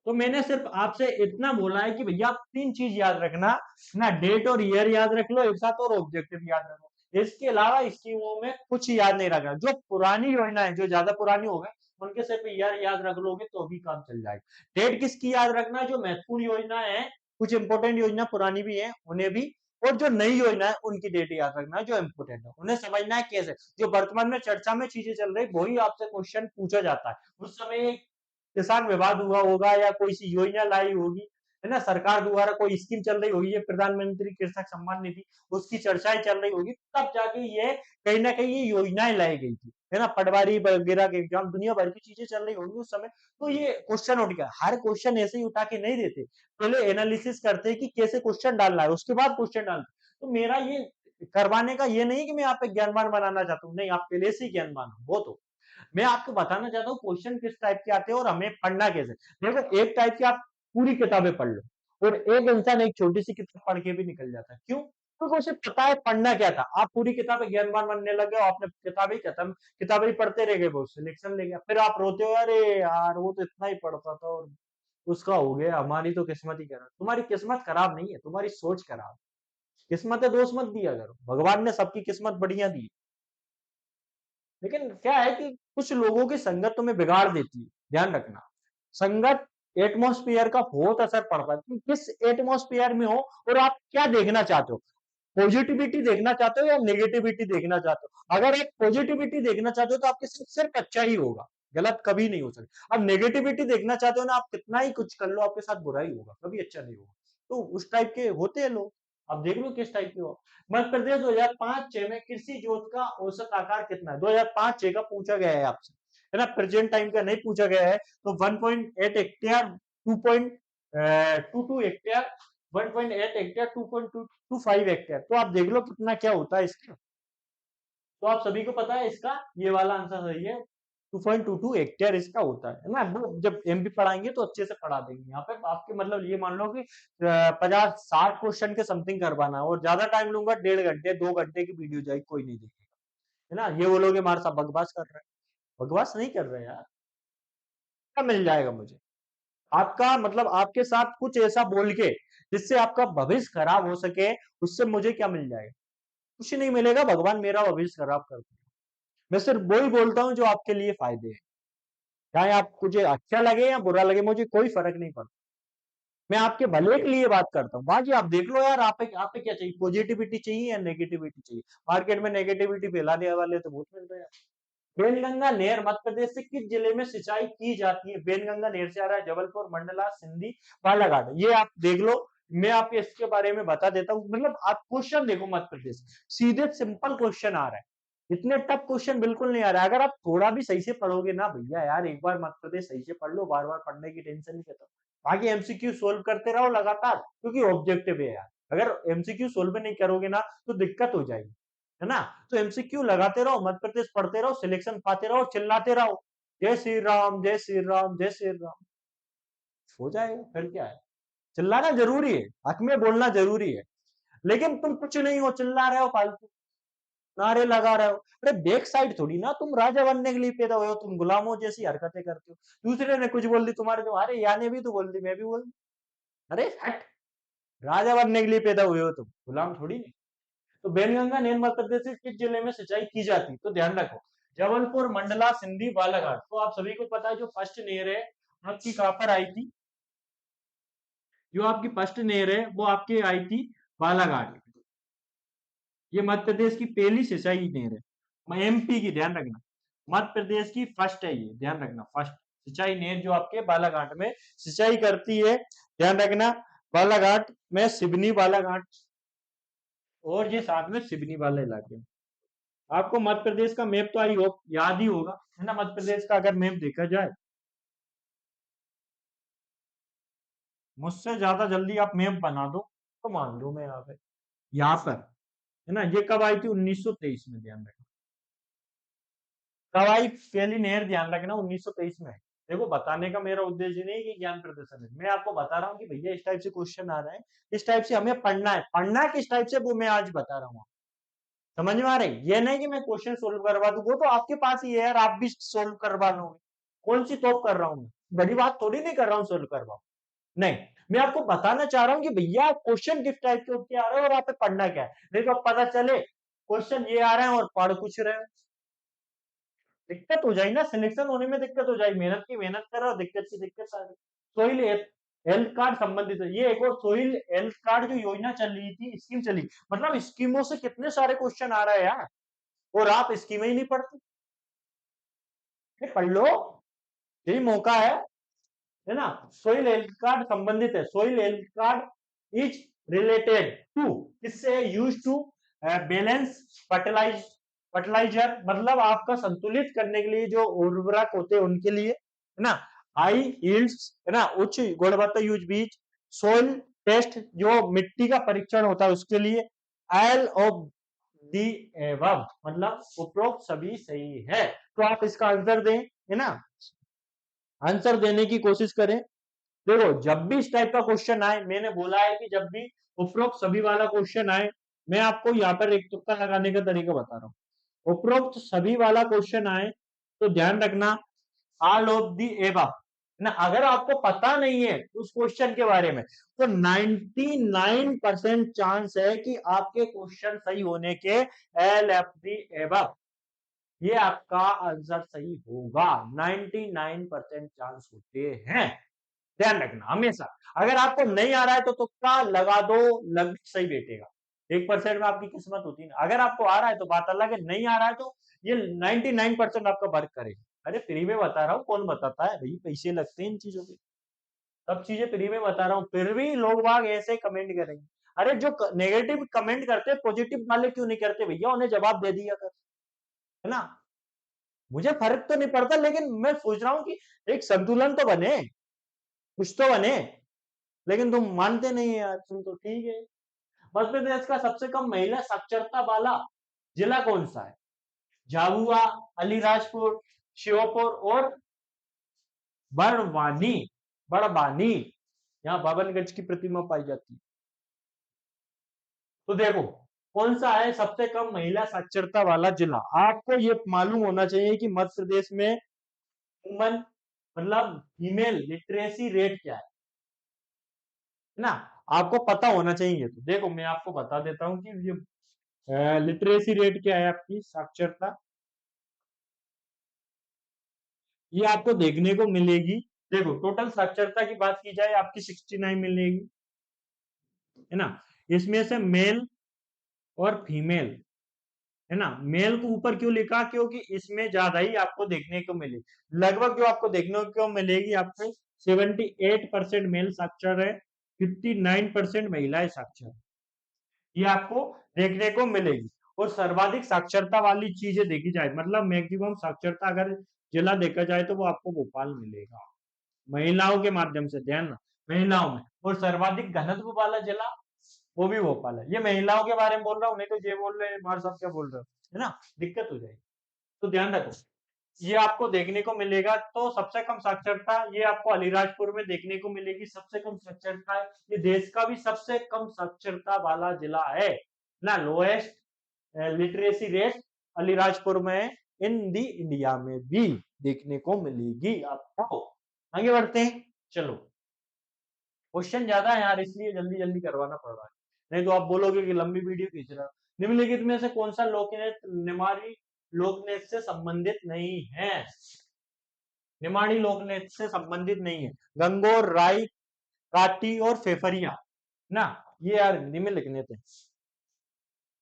तो मैंने सिर्फ आपसे इतना बोला है कि भैया आप 3 चीज याद रखना ना, डेट और ईयर याद रख लो एक साथ, और ऑब्जेक्टिव याद रखो, इसके अलावा स्कीमों में कुछ याद नहीं रखना। जो पुरानी योजना है, जो ज्यादा पुरानी हो गई, उनके सिर्फ ईयर याद रख लोगे तो भी काम चल जाएगा। डेट किसकी याद रखना, जो महत्वपूर्ण योजना है, कुछ इंपोर्टेंट योजना पुरानी भी है उन्हें भी, और जो नई योजना है उनकी डेट याद रखना, जो इंपोर्टेंट है उन्हें समझना है कैसे, जो वर्तमान में चर्चा में चीजें चल रही वही आपसे क्वेश्चन पूछा जाता है। उस समय किसान विवाद हुआ होगा, या कोई सी योजना लाई होगी, है ना, सरकार द्वारा कोई स्कीम चल रही होगी, ये प्रधानमंत्री कृषक सम्मान निधि, उसकी चर्चाएं चल रही होगी, तब जाके ये कहीं ना कहीं ये योजनाएं लाई गई थी, है ना, पटवारी वगैरह के एग्जाम, दुनिया भर की चीजें चल रही होंगी उस समय, तो ये क्वेश्चन उठ गया। हर क्वेश्चन ऐसे ही उठा के नहीं देते, पहले एनालिसिस करते कि कैसे क्वेश्चन डालना है, उसके बाद क्वेश्चन डालते। तो मेरा ये करवाने का ये नहीं कि मैं आप पे ज्ञानवान बनाना चाहता हूँ, नहीं, आप पहले से ही ज्ञानवान हो, बहुत हो। मैं आपको बताना चाहता हूँ क्वेश्चन किस टाइप के आते हैं और हमें पढ़ना कैसे। देखो, एक टाइप की आप पूरी किताबें पढ़ लो, और एक इंसान एक छोटी सी किताब पढ़ के भी निकल जाता है, क्यों, क्योंकि उसे पता है पढ़ना क्या था। आप पूरी किताबें ज्ञानवान बनने लगे हो, आपने किताबें खत्म, किताबें ही पढ़ते रह गए, बहुत सिलेक्शन ले गया, फिर आप रोते हो, अरे यार वो तो इतना ही पढ़ता था और उसका हो गया, हमारी तो किस्मत ही खराब। तुम्हारी किस्मत खराब नहीं है, तुम्हारी सोच खराब। किस्मत है दोष मत दिया करो, भगवान ने सबकी किस्मत बढ़िया दी, लेकिन क्या है कि कुछ लोगों की संगत तुम्हें बिगाड़ देती है, ध्यान रखना। संगत एटमॉस्फेयर का बहुत असर पड़ता है, तुम किस एटमॉस्फेयर में हो और आप क्या देखना चाहते हो, पॉजिटिविटी देखना चाहते हो या नेगेटिविटी देखना चाहते हो। अगर आप पॉजिटिविटी देखना चाहते हो तो आपके साथ सिर्फ अच्छा ही होगा, गलत कभी नहीं हो सकता। अब नेगेटिविटी देखना चाहते हो ना, आप कितना ही कुछ कर लो आपके साथ बुरा ही होगा, कभी अच्छा नहीं होगा। तो उस टाइप के होते हैं लोग, अब देख लो किस टाइप की हो। मध्य प्रदेश 2005-6 में कृषि जोत का औसत आकार कितना है? 2005-6 का पूछा गया है आपसे, है ना, प्रेजेंट टाइम का नहीं पूछा गया है। तो 1.8 हेक्टेयर, 2.22 हेक्टेयर, 1.8 हेक्टेयर, 2.25 हेक्टेयर। तो आप देख लो कितना क्या होता है इसका। तो आप सभी को पता है इसका ये वाला आंसर सही है, 2.22 हेक्टेयर इसका होता है ना। वो जब एमपी पढ़ाएंगे तो अच्छे से पढ़ा देंगे। यहाँ पे आपके मतलब ये मान लो कि 50-60 क्वेश्चन के समथिंग करवाना है, और ज्यादा टाइम लूंगा, 1.5 घंटे 2 घंटे की वीडियो जाएगी, कोई नहीं देखेगा, है ना। ये बोलोगे हमारे साथ बकवास कर रहे हैं, बकवास नहीं कर रहे यार। क्या मिल जाएगा मुझे? आपका मतलब आपके साथ कुछ ऐसा बोल के जिससे आपका भविष्य खराब हो सके, उससे मुझे क्या मिल जाएगा? कुछ नहीं मिलेगा, भगवान मेरा भविष्य खराब कर देगा। मैं सिर्फ वही बोलता हूँ जो आपके लिए फायदे है, चाहे आप मुझे अच्छा लगे या बुरा लगे, मुझे कोई फर्क नहीं पड़ता। मैं आपके भले के लिए बात करता हूँ। बाकी आप देख लो यार, आप पे क्या चाहिए, पॉजिटिविटी चाहिए या नेगेटिविटी चाहिए? मार्केट में नेगेटिविटी फैलाने वाले तो बहुत मिल रहे हैं। बेनगंगा नहर मध्य प्रदेश से किस जिले में सिंचाई की जाती है? बेनगंगा नहर से आ रहा है जबलपुर, मंडला, सिंधी, बालाघाट। ये आप देख लो, मैं आपको इसके बारे में बता देता हूँ। मतलब आप क्वेश्चन देखो, मध्य प्रदेश सीधे सिंपल क्वेश्चन आ रहा है, इतने टफ क्वेश्चन बिल्कुल नहीं आ रहा है। अगर आप थोड़ा भी सही से पढ़ोगे ना भैया यार, एक बार मध्य प्रदेश सही से पढ़ लो, बार बार पढ़ने की टेंशन नहीं लेता। बाकी एमसीक्यू सोल्व करते रहो लगातार, क्योंकि ऑब्जेक्टिव है यार। अगर एमसीक्यू सोल्व नहीं करोगे ना तो दिक्कत हो जाएगी, है ना। तो एमसीक्यू लगाते रहो, मध्य प्रदेश पढ़ते रहो, सिलेक्शन पाते रहो, चिल्लाते रहो, जय श्री राम, जय श्री राम, जय श्री राम, हो जाएगा। फिर क्या है, चिल्लाना जरूरी है, हक में बोलना जरूरी है, लेकिन तुम कुछ नहीं हो, चिल्ला रहे हो फालतू, नारे लगा रहे हो। अरे बैक साइड थोड़ी ना तुम राजा बनने के लिए पैदा हुए हो, तुम गुलामों जैसी हरकतें करते हो। दूसरे ने कुछ बोल दी तुम्हारे, जो अरे या ने भी तो बोल दी, मैं भी बोल दी, अरे हट, राजा बनने के लिए पैदा हुए हो तुम, गुलाम थोड़ी नहीं। तो बेनगंगा नहर मध्य प्रदेश के किस जिले में सिंचाई की जाती है? तो ध्यान रखो, जबलपुर, मंडला, सिंधी, बालाघाट। तो आप सभी को पता है जो फर्स्ट नहर है आपकी कहां पर आई थी? जो आपकी फर्स्ट नहर है वो आपकी आई थी बालाघाट। ये मध्य प्रदेश की पहली सिंचाई नहर है, एमपी की, ध्यान रखना। मध्य प्रदेश की फर्स्ट है ये, ध्यान रखना, फर्स्ट सिंचाई नहर जो आपके बालाघाट में सिंचाई करती है, ध्यान रखना। बालाघाट में, सिवनी बालाघाट, और ये साथ में सिवनी वाले इलाके में। आपको मध्य प्रदेश का मैप तो आई हो याद ही होगा, है ना। मध्य प्रदेश का अगर मैप देखा जाए, मुझसे ज्यादा जल्दी आप मैप बना दो तो मान लो मैं यहाँ पर, है ना। ये कब आई थी? 1923 में, ध्यान रखना। कब आई पहली नहर? ध्यान रखना 1923 में। देखो, बताने का मेरा उद्देश्य नहीं कि ज्ञान प्रदर्शन है, मैं आपको बता रहा हूँ कि भैया इस टाइप से क्वेश्चन आ रहे हैं, इस टाइप से हमें पढ़ना है, पढ़ना किस टाइप से वो मैं आज बता रहा हूँ। समझ में आ रही? ये नहीं कि मैं क्वेश्चन सोल्व करवा दूं, वो तो आपके पास ही है यार, आप भी सोल्व करवा लोगे। कौन सी तोप कर रहा हूं मैं, बड़ी बात थोड़ी नहीं कर रहा हूँ सोल्व करवाओ, नहीं। मैं आपको बताना चाह रहा हूँ कि भैया क्वेश्चन किस टाइप के होते आ रहे हैं और आप पे पढ़ना क्या है। नहीं तो पता चले क्वेश्चन ये आ रहे हैं और पढ़ कुछ रहे हो, दिक्कत हो जाएगी ना, सिलेक्शन होने में दिक्कत हो जाएगी। मेहनत की मेहनत कर रहा हो, दिक्कत की दिक्कत आ गई। सोइल हेल्थ कार्ड संबंधित है ये, एक और सोइल हेल्थ कार्ड जो योजना चल रही थी, स्कीम चली, मतलब स्कीमों से कितने सारे क्वेश्चन आ रहे हैं यार, और आप स्कीमें ही नहीं पढ़ते। पढ़ लो, यही मौका है ना। सोइल हेल्थ कार्ड संबंधित है, soil health card is related to, इससे use to balance fertilize fertilizer, मतलब आपका संतुलित करने के लिए जो उर्वरक होते हैं उनके लिए, है ना। हाई यील्ड्स, है ना, उच्च गुणवत्ता युक्त बीज। सोइल टेस्ट, जो मिट्टी का परीक्षण होता है उसके लिए। एल ऑफ दी एबव, मतलब उपरोक्त सभी सही है। तो आप इसका आंसर दें, है ना, आंसर देने की कोशिश करें। देखो, जब भी इस टाइप का क्वेश्चन आए, मैंने बोला है कि जब भी उपरोक्त सभी वाला क्वेश्चन आए, मैं आपको यहाँ पर एक तुक्का लगाने का तरीका बता रहा हूँ। उपरोक्त सभी वाला क्वेश्चन आए तो ध्यान रखना, ऑल ऑफ दी एबव ना। अगर आपको पता नहीं है उस क्वेश्चन के बारे में, तो 99% चांस है कि आपके क्वेश्चन सही होने के, एल एफ दी एबव, ये आपका आंसर सही होगा। 99% चांस होते हैं, ध्यान रखना हमेशा। अगर आपको नहीं आ रहा है तो तुक्का लगा दो, लग सही बैठेगा। 1% में आपकी किस्मत होती है। अगर आपको आ रहा है तो बात अलग है, नहीं आ रहा है तो ये 99% आपका वर्क करेगा। अरे फ्री में बता रहा हूँ, कौन बताता है भाई, पैसे लगते हैं इन चीजों के। सब चीजें फ्री में बता रहा हूँ, फिर भी लोग बाग ऐसे कमेंट करेंगे। अरे जो नेगेटिव कमेंट करते हैं पॉजिटिव वाले क्यों नहीं करते भैया, उन्हें जवाब दे दिया कर, है ना। मुझे फर्क तो नहीं पड़ता, लेकिन मैं सोच रहा हूं कि एक संतुलन तो बने, कुछ तो बने, लेकिन तुम मानते नहीं है यार, तुम तो ठीक है। मध्य प्रदेश का सबसे कम महिला साक्षरता वाला जिला कौन सा है? झाबुआ, अलीराजपुर, श्योपुर और बड़वानी। बड़वानी, यहाँ बाबनगंज की प्रतिमा पाई जाती है। तो देखो कौन सा है सबसे कम महिला साक्षरता वाला जिला। आपको ये मालूम होना चाहिए कि मध्य प्रदेश में वुमन मतलब फीमेल लिटरेसी रेट क्या है ना, आपको पता होना चाहिए। तो देखो मैं आपको बता देता हूँ कि ये लिटरेसी रेट क्या है, आपकी साक्षरता, ये आपको देखने को मिलेगी। देखो टोटल साक्षरता की बात की जाए आपकी 69 मिलेगी, है ना। इसमें से मेल और फीमेल, है ना। मेल को ऊपर क्यों लिखा, क्योंकि इसमें ज्यादा ही आपको देखने को मिलेगी। लगभग जो आपको देखने को मिलेगी, आपको 78% मेल साक्षर है, 59% महिलाएं साक्षर, ये आपको देखने को मिलेगी। और सर्वाधिक साक्षरता वाली चीजें देखी जाए, मतलब मैक्सिमम साक्षरता अगर जिला देखा जाए तो वो आपको भोपाल मिलेगा, महिलाओं के माध्यम से, ध्यान, महिलाओं में। और सर्वाधिक घनत्व वाला जिला वो भी भोपाल है। ये महिलाओं के बारे में बोल रहा हूँ, नहीं तो ये बोल रहे हैं बाहर सब क्या बोल रहे हो, है ना, दिक्कत हो जाएगी। तो ध्यान रखो, ये आपको देखने को मिलेगा। तो सबसे कम साक्षरता ये आपको अलीराजपुर में देखने को मिलेगी, सबसे कम साक्षरता है। ये देश का भी सबसे कम साक्षरता वाला जिला है ना, लोएस्ट लिटरेसी रेट अलीराजपुर में इन दी इंडिया में भी देखने को मिलेगी आपको। आगे बढ़ते हैं, चलो। क्वेश्चन ज्यादा है यार, इसलिए जल्दी जल्दी करवाना पड़ रहा है, नहीं तो आप बोलोगे कि लंबी वीडियो खींच रहा। निम्नलिखित में से कौन सा लोक नृत्य निमाड़ी लोक नृत्य से संबंधित नहीं है? निमाड़ी लोक नृत्य से संबंधित नहीं है। गंगोर, राई, काटी और फेफरिया ना, ये यार हिंदी में लिखने थे।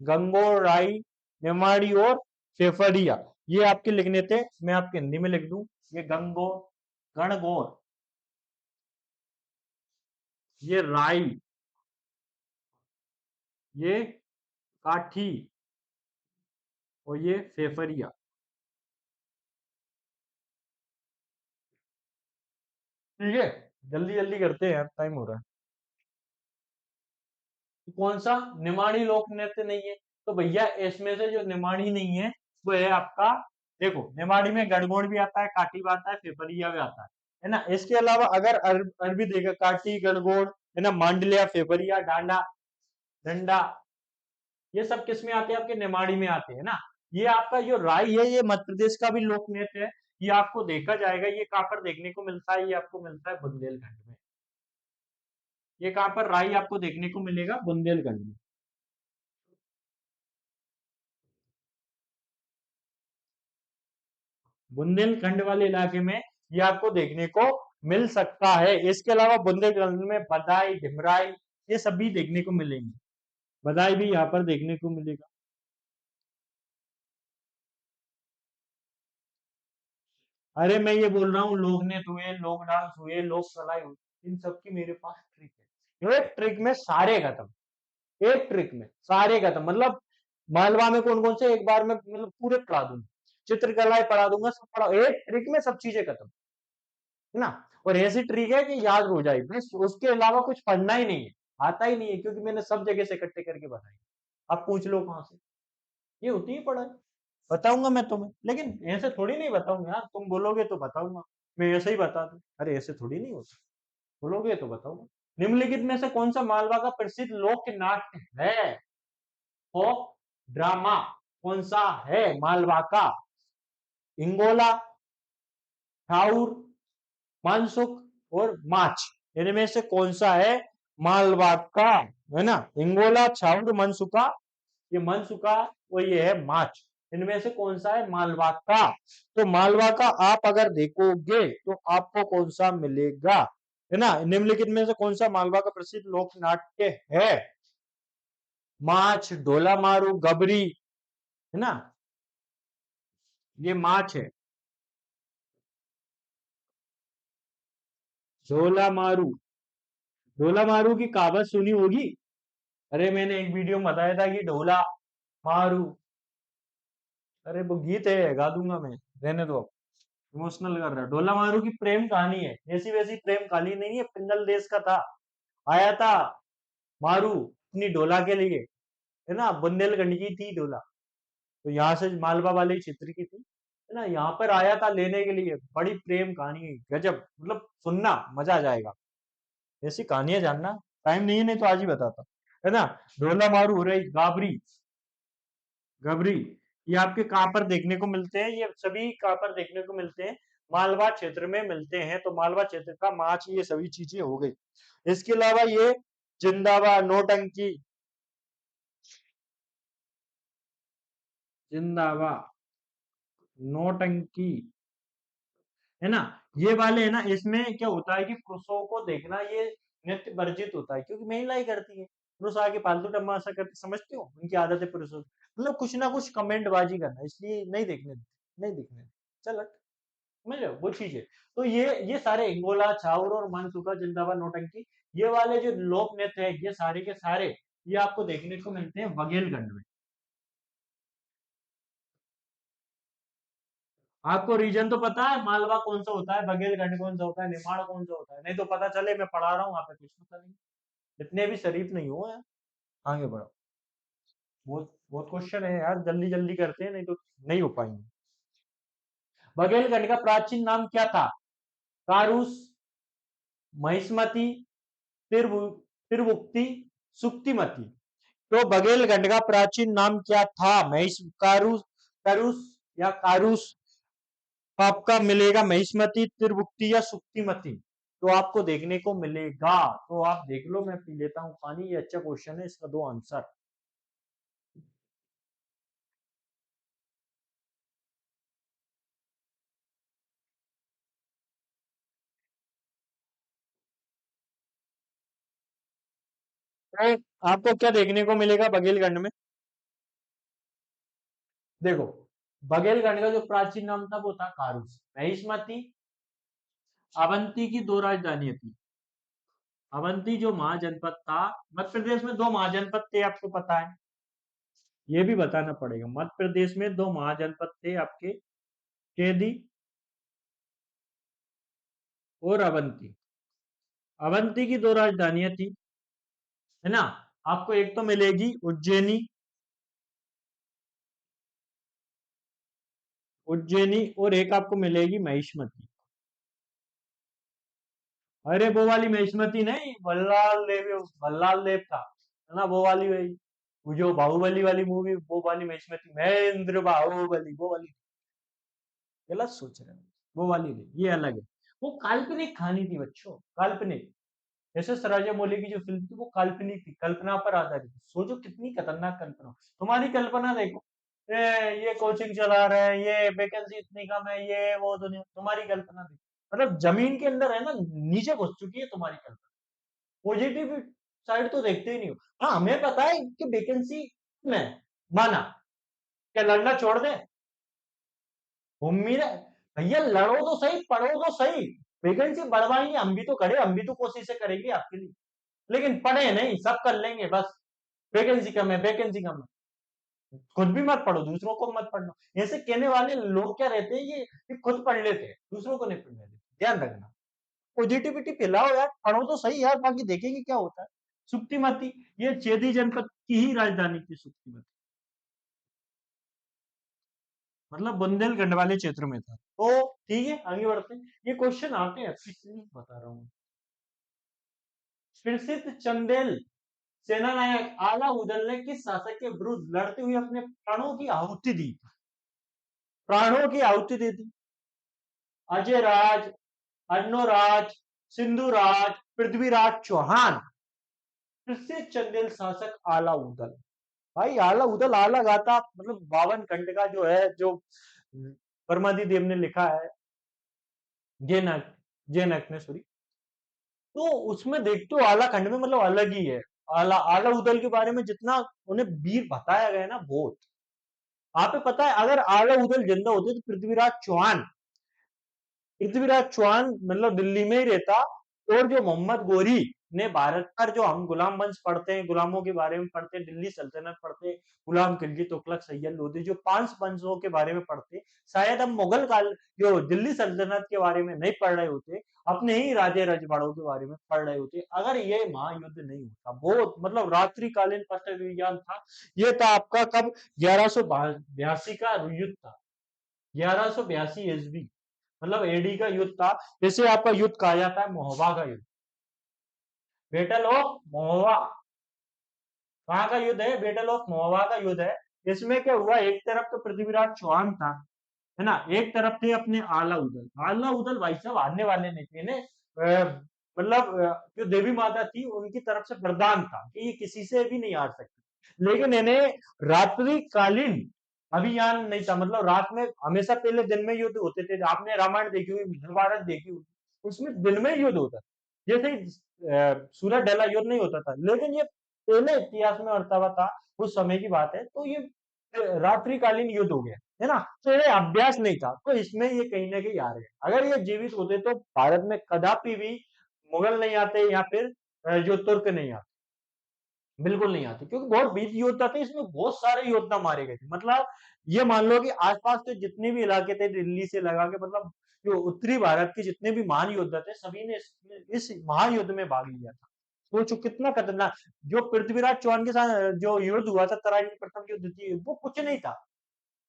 गंगोर, राई, निमाड़ी और फेफरिया, ये आपके लिखने थे, मैं आपके हिंदी में लिख दूं। ये गंगोर, गणगौर, ये राई, ये काठी और ये फेफरिया। ठीक है, जल्दी जल्दी करते हैं यार, टाइम हो रहा है। तो कौन सा निमाड़ी लोक नृत्य नहीं है? तो भैया इसमें से जो निमाड़ी नहीं है वो है आपका, देखो निमाड़ी में गणगौर भी आता है, काटी भी आता है, फेफरिया भी आता है ना। इसके अलावा अगर अरबी देखा, काटी, गणगौर, है ना, मांडलिया, फेफरिया, डांडा, डंडा, ये सब किस में आते हैं? आपके निमाड़ी में आते हैं ना। ये आपका जो राई है ये मध्य प्रदेश का भी लोक नृत्य है। ये आपको देखा जाएगा, ये कहां पर देखने को मिलता है? ये आपको मिलता है बुंदेलखंड में। ये कहां पर राई आपको देखने को मिलेगा? बुंदेलखंड में। बुंदेलखंड वाले इलाके में ये आपको देखने को मिल सकता है। इसके अलावा बुंदेलखंड में बदाई, ढिमराई, ये सभी देखने को मिलेंगे। बदाई भी यहाँ पर देखने को मिलेगा। अरे मैं ये बोल रहा हूँ, लोक नृत्य हुए, लोक डांस हुए, लोक कलाएं हुई, इन सब की मेरे पास ट्रिक है। एक ट्रिक में सारे खत्म, एक ट्रिक में सारे खत्म। मतलब मालवा में कौन कौन से एक बार में मतलब पूरे पढ़ा दूंगा, चित्रकलाएं पढ़ा दूंगा, सब पढ़ा, एक ट्रिक में सब चीजें खत्म, है ना। और ऐसी ट्रिक है कि याद हो जाए, बस उसके अलावा कुछ पढ़ना ही नहीं है, आता ही नहीं है, क्योंकि मैंने सब जगह से इकट्ठे करके बनाई। आप पूछ लो कहां से, ये होती है पढ़ाई। बताऊंगा मैं तुम्हें, लेकिन ऐसे थोड़ी नहीं बताऊंगा यार, तुम बोलोगे तो बताऊंगा, मैं ऐसे ही बता दूं, अरे ऐसे थोड़ी नहीं होता, बोलोगे तो बताऊंगा। निम्नलिखित में से कौन सा मालवा का प्रसिद्ध लोक नाट्य है? फोक ड्रामा कौन सा है मालवा का? इंगोला, ठाउर, मानसुख और माच, इनमें से कौन सा है मालवा का? है ना, इंगोला, छाउर, मनसुखा, ये मनसुखा और ये है माच, इनमें से कौन सा है मालवा का? तो मालवा का आप अगर देखोगे तो आपको कौन सा मिलेगा, है ना। निम्नलिखित में से कौन सा मालवा का प्रसिद्ध लोक नाट्य है? माच, ढोला मारू, गबरी, है ना, ये माच है। ढोला मारू, ढोला मारू की कहावत सुनी होगी, अरे मैंने एक वीडियो में बताया था कि ढोला मारू, अरे वो गीत है, गा दूंगा मैं, रहने दो अब। इमोशनल कर रहा है। ढोला मारू की प्रेम कहानी है, ऐसी वैसी प्रेम कहानी नहीं है, पिंगल देश का था, आया था मारू अपनी ढोला के लिए, है ना, बुंदेलखंड की थी ढोला, तो यहाँ से मालवा वाले क्षेत्र की थी, है ना, यहाँ पर आया था लेने के लिए, बड़ी प्रेम कहानी है, गजब, मतलब सुनना मजा आ जाएगा, ऐसी कहानियां जानना। टाइम नहीं है, नहीं तो आज ही बताता, है ना। ढोला मारू हो रही गाबरी, गबरी, ये आपके कहाँ पर देखने को मिलते हैं, ये सभी कहाँ पर देखने को मिलते हैं, मालवा क्षेत्र में मिलते हैं, तो मालवा क्षेत्र का माछ, ये सभी चीजें हो गई। इसके अलावा ये जिंदाबा, नोटंकी, जिंदाबा, नोटंकी, है ना, ये वाले है ना, इसमें क्या होता है कि पुरुषों को देखना ये नृत्य वर्जित होता है, क्योंकि महिलाएं करती है, पुरुष आके फालतू तमाशा करते, समझते हो उनकी आदत है पुरुषों की, मतलब कुछ ना कुछ कमेंट बाजी करना, इसलिए नहीं देखने देते, नहीं देखने देते। चल हट, समझ रहे हो वो चीज है। तो ये सारे इंगोला, छाउर और मानसुका, जिंदाबाद, नौटंकी, ये वाले जो लोक नृत्य है, ये सारे के सारे ये आपको देखने को मिलते हैं बघेलखंड में। आपको रीजन तो पता है, मालवा कौन सा होता है, बघेलखंड कौन सा होता है, निमाड़ कौन सा होता है, नहीं तो पता चले मैं पढ़ा रहा हूँ वहां पे कुछ पता नहीं, इतने भी शरीफ नहीं हो यार। आगे बढ़ो, बहुत बहुत क्वेश्चन है यार, जल्दी जल्दी करते हैं नहीं तो नहीं हो पाएंगे। बघेलखंड का प्राचीन नाम क्या था? कारूस, महिष्मती, तिरवुक्ति, सुक्तिमती। तो बघेलखंड का प्राचीन नाम क्या था? महिष, कारूस, करुस या कारूस, आपका मिलेगा महिष्मती, तिरवुक्ति या सुक्तिमती, तो आपको देखने को मिलेगा। तो आप देख लो, मैं पी लेता हूँ पानी, ये अच्छा क्वेश्चन है, इसका दो आंसर। तो आपको क्या देखने को मिलेगा बघेलखंड में? देखो, बघेलखंड का जो प्राचीन नाम था वो था कारूस, महिष्मती, अवंती की दो राजधानी थी, अवंती जो महाजनपद था, मध्य प्रदेश में दो महाजनपद थे, आपको पता है, ये भी बताना पड़ेगा, मध्य प्रदेश में दो महाजनपद थे आपके, केदी और अवंती, अवंती की दो राजधानियां थी, है ना, आपको एक तो मिलेगी उज्जैनी, उज्जैनी, और एक आपको मिलेगी महिष्मती। अरे वो वाली महिष्मती नहीं, बल्लाल देव, बल्लाल देव था, है ना, वो वाली वही, वो जो बाहुबली वाली मूवी, वो वाली महिष्मती, महेंद्र बाहुबली, वो वाली, गलत सोच रहे हैं, वो वाली नहीं, ये अलग है, वो काल्पनिक कहानी थी बच्चों, काल्पनिक, जैसे सराजा मौली की जो फिल्म थी वो काल्पनिक थी, कल्पना पर आधारित थी, सोचो कितनी खतरनाक कल्पना, तुम्हारी कल्पना देखो, ये कोचिंग चला रहे हैं, ये वैकेंसी इतनी कम है, ये वो दुनिया, तुम्हारी कल्पना देखो, मतलब जमीन के अंदर है ना, नीचे घुस चुकी है तुम्हारी कल्पना, पॉजिटिव साइड तो देखते ही नहीं हो। हाँ, हमें पता है कि वैकेंसी में, माना, क्या लड़ना छोड़ दे, उम्मीद है, भैया लड़ो तो सही, पढ़ो तो सही, वैकेंसी बढ़वाएंगे, हम भी तो करे, हम भी तो कोशिशें करेंगे आपके लिए, लेकिन पढ़े नहीं, सब कर लेंगे बस, वैकेंसी कम है, वैकेंसी कम है, खुद भी मत पढ़ो, दूसरों को मत पढ़ना, ऐसे कहने वाले लोग क्या रहते हैं, ये खुद पढ़ लेते हैं, दूसरों को नहीं पढ़ने देते, ध्यान रखना, पॉजिटिविटी फैलाओ यार, पढ़ो तो सही यार, बाकी देखेंगे क्या होता है। सुक्तिमती, ये चेदी जनपद की ही राजधानी थी सुक्तिमती, मतलब बुंदेलखंड वाले क्षेत्र में था। तो ठीक है, आगे बढ़ते हैं, ये क्वेश्चन आते हैं, इसलिए बता रहा हूँ। प्रसिद्ध चंदेल सेना नायक आला उदल ने किस शासक के विरुद्ध लड़ते हुए अपने प्राणों की आहुति दी? प्राणों की आहुति दी थी। अजय राज, अन्नोराज, सिंधुराज, पृथ्वीराज चौहान। प्रसिद्ध चंदेल शासक आला उदल, भाई आला उदल, आला गाता, मतलब 52 खंड का जो है, जो परमादी देव ने लिखा है, जैनक, जैनक ने, सॉरी, तो उसमें देखते हो आला खंड में मतलब अलग ही है, आला, आला उदल के बारे में जितना उन्हें वीर बताया गया है ना, बहुत, आप पे पता है, अगर आला उदल जिंदा होते तो पृथ्वीराज चौहान, पृथ्वीराज चौहान मतलब दिल्ली में ही रहता, और जो मोहम्मद गोरी, ने भारत पर जो हम गुलाम वंश पढ़ते हैं, गुलामों के बारे में पढ़ते हैं, दिल्ली सल्तनत पढ़ते हैं, गुलाम खिलजी, तुगलक, सैयद लोधी, जो 5 वंशों के बारे में पढ़ते हैं, शायद हम मुगल काल जो दिल्ली सल्तनत के बारे में नहीं पढ़ रहे होते, अपने ही राजे रजवाड़ों के बारे में पढ़ रहे होते, अगर ये महायुद्ध नहीं होता, बहुत मतलब रात्रिकालीन पथ विज्ञान था, ये था आपका कब 1182 का युद्ध था, 1182 ईस्वी, मतलब एडी का युद्ध था, इसे आपका युद्ध कहा जाता है महोबा का युद्ध, बैटल ऑफ महोबा। कहाँ का युद्ध है? बैटल ऑफ महोबा का युद्ध है। इसमें क्या हुआ, एक तरफ तो पृथ्वीराज चौहान था, है ना, एक तरफ थे अपने आला उदल। आला उदल भाई साहब हारने वाले नहीं थे, इन्हें मतलब जो देवी माता थी उनकी तरफ से वरदान था कि ये किसी से भी नहीं हार सकते, लेकिन इन्हें रात्रिकालीन अभियान नहीं था, मतलब रात में, हमेशा पहले दिन में युद्ध होते थे, आपने रामायण देखी हुई, महाभारत देखी हुई, उसमें दिन में युद्ध होता था, जैसे ही सूरज ढला युद्ध नहीं होता था, लेकिन ये पहले इतिहास में होता हुआ था, उस समय की बात है, तो ये रात्रिकालीन युद्ध हो गया, है ना, तो ये अभ्यास नहीं था, तो इसमें ये कहीं ना कहीं हार गए। अगर ये जीवित होते तो भारत में कदापि भी मुगल नहीं आते, या फिर जो तुर्क नहीं आते, बिल्कुल नहीं आते, क्योंकि बहुत बीज योद्धा थे, इसमें बहुत सारे योद्धा मारे गए थे, मतलब ये मान लो कि आसपास के जितने भी इलाके थे दिल्ली से लगा के, मतलब जो उत्तरी भारत के जितने भी महान योद्धा थे, सभी ने इस महायुद्ध में भाग लिया था। सोचो कितना खतरनाक, जो पृथ्वीराज चौहान के साथ जो युद्ध हुआ था, तराइन की प्रथम युद्ध थी, वो कुछ नहीं था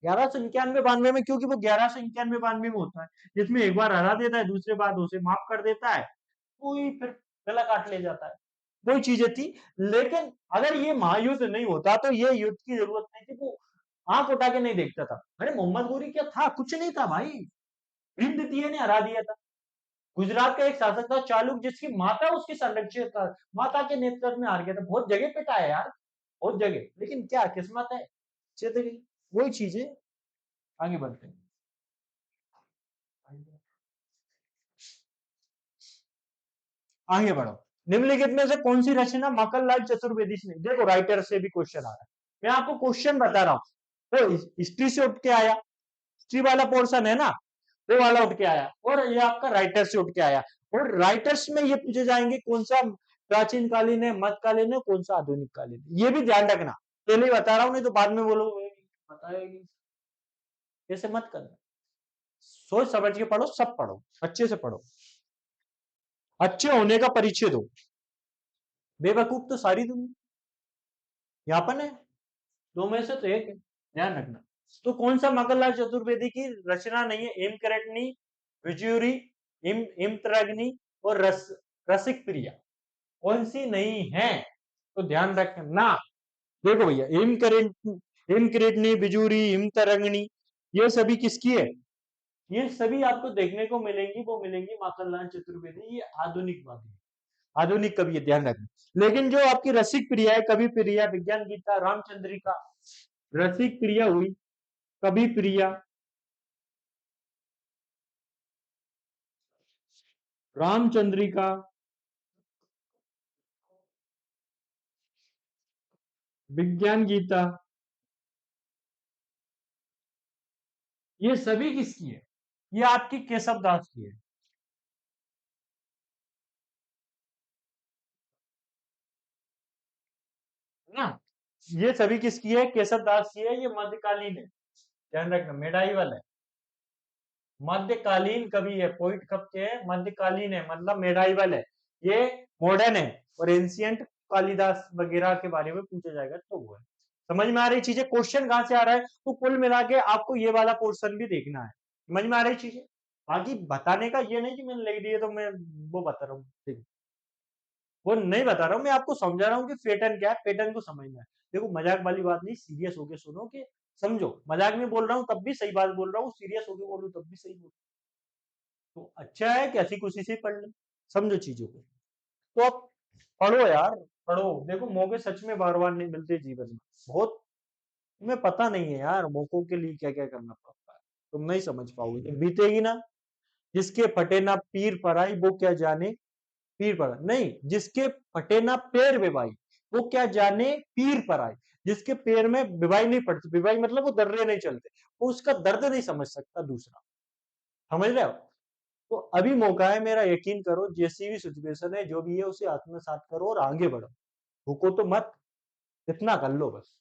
1191-92 में, क्योंकि वो 1191-92 में होता है, जिसमें एक बार हरा देता है, दूसरे बार उसे माफ कर देता है, कोई फिर गला काट ले जाता है, वही चीजें थी। लेकिन अगर ये महायुद्ध नहीं होता तो ये युद्ध की जरूरत नहीं थी, वो आंख उठा के नहीं देखता था, अरे मोहम्मद गोरी क्या था, कुछ नहीं था भाई, भीम द्वितीय ने हरा दिया था। गुजरात का एक शासक था चालुक, जिसकी माता उसकी संरक्षित था, माता के नेतृत्व में हार गया था, बहुत जगह पिटा है यार, बहुत जगह, लेकिन क्या किस्मत है, जीत गई, वही चीजें। आगे बढ़ते हैं, आगे बढ़ो। निम्नलिखित में से कौन सी रचना मक्खनलाल चतुर्वेदी से नहीं, देखो राइटर से भी क्वेश्चन आ रहा है, मैं आपको क्वेश्चन बता रहा हूँ, तो हिस्ट्री से उठ के आया, हिस्ट्री वाला पोर्शन है ना, वो वाला उठ के आया, और ये आपका राइटर से उठ के आया, और राइटर्स में ये पूछे जाएंगे कौन सा प्राचीन कालीन है, मध्यकालीन है, कौन सा आधुनिक कालीन है, ये भी ध्यान रखना, पहले ही बता रहा हूं, नहीं तो बाद में बोलो बताएगी, ऐसे मत करना, सोच समझ के पढ़ो, सब पढ़ो, अच्छे से पढ़ो, अच्छे होने का परिचय दो, बेवकूफ तो सारी दुनिया, यापन है, दो में से तो एक है, ध्यान रखना। तो कौन सा मक्खनलाल चतुर्वेदी की रचना नहीं है? इमकरेटनी, विजूरी, इमत्रग्नि और रसिक प्रिया, कौन सी नहीं है? तो ध्यान रखना, देखो भैया, इमकरेटनी, बिजूरी, इमतरंगनी, ये सभी किसकी है? ये सभी आपको देखने को मिलेंगी, वो मिलेंगी मक्खनलाल चतुर्वेदी, ये आधुनिकवादी, आधुनिक कवि है, ध्यान रखना। लेकिन जो आपकी रसिक प्रिया है, कवि प्रिया, विज्ञान गीता, रामचंद्रिका, रसिक प्रिया हुई, कवि प्रिया, रामचंद्रिका, विज्ञान गीता, ये सभी किसकी है? ये आपकी केशव दास की है ना, ये सभी किसकी है? केशव दास की है, ये मध्यकालीन है, ध्यान रखना, मेडाइवल है, मध्यकालीन कवि है, पोइट कब के है? मध्यकालीन है, मतलब मेडाइवल है, ये मॉडर्न है, और एंशियंट कालिदास वगैरह के बारे में पूछा जाएगा तो वो है। समझ में आ रही चीजें, क्वेश्चन कहां से आ रहा है, तो कुल मिला के आपको ये वाला पोर्शन भी देखना है, समझ में आ रही चीजें, बाकी बताने का ये नहीं कि मैंने लिख दिए तो मैं वो बता रहा हूँ, ठीक, वो नहीं बता रहा हूँ, मैं आपको समझा रहा हूँ कि पैटर्न क्या है, पैटर्न को समझना है। देखो मजाक वाली बात नहीं, सीरियस होके सुनो, कि समझो, मजाक में बोल रहा हूँ तब भी सही बात बोल रहा हूँ, सीरियस होके बोलूँ तब भी सही बोल, तो अच्छा है कि ऐसी खुशी से पढ़ ले, समझो चीजों को, तो अब पढ़ो यार, पढ़ो, देखो मौके सच में बार बार नहीं मिलते जीवन में, बहुत, तुम्हें पता नहीं है यार मौकों के लिए क्या क्या करना पड़ता है, तुम नहीं समझ पाओगे, तो बीतेगी ना, जिसके फटे ना पीर पराई वो क्या जाने, पीर पर नहीं, जिसके फटे ना पैर बेबाई वो क्या जाने पीर पर आए, जिसके पैर में बेबाई नहीं पड़ती, बेबाई मतलब वो दर्रे नहीं चलते, वो उसका दर्द नहीं समझ सकता दूसरा, समझ रहे हो, तो अभी मौका है मेरा, यकीन करो, जैसी भी सिचुएशन है जो भी है उसे आत्मसात करो और आगे बढ़ो, रुको तो मत, इतना कर लो बस।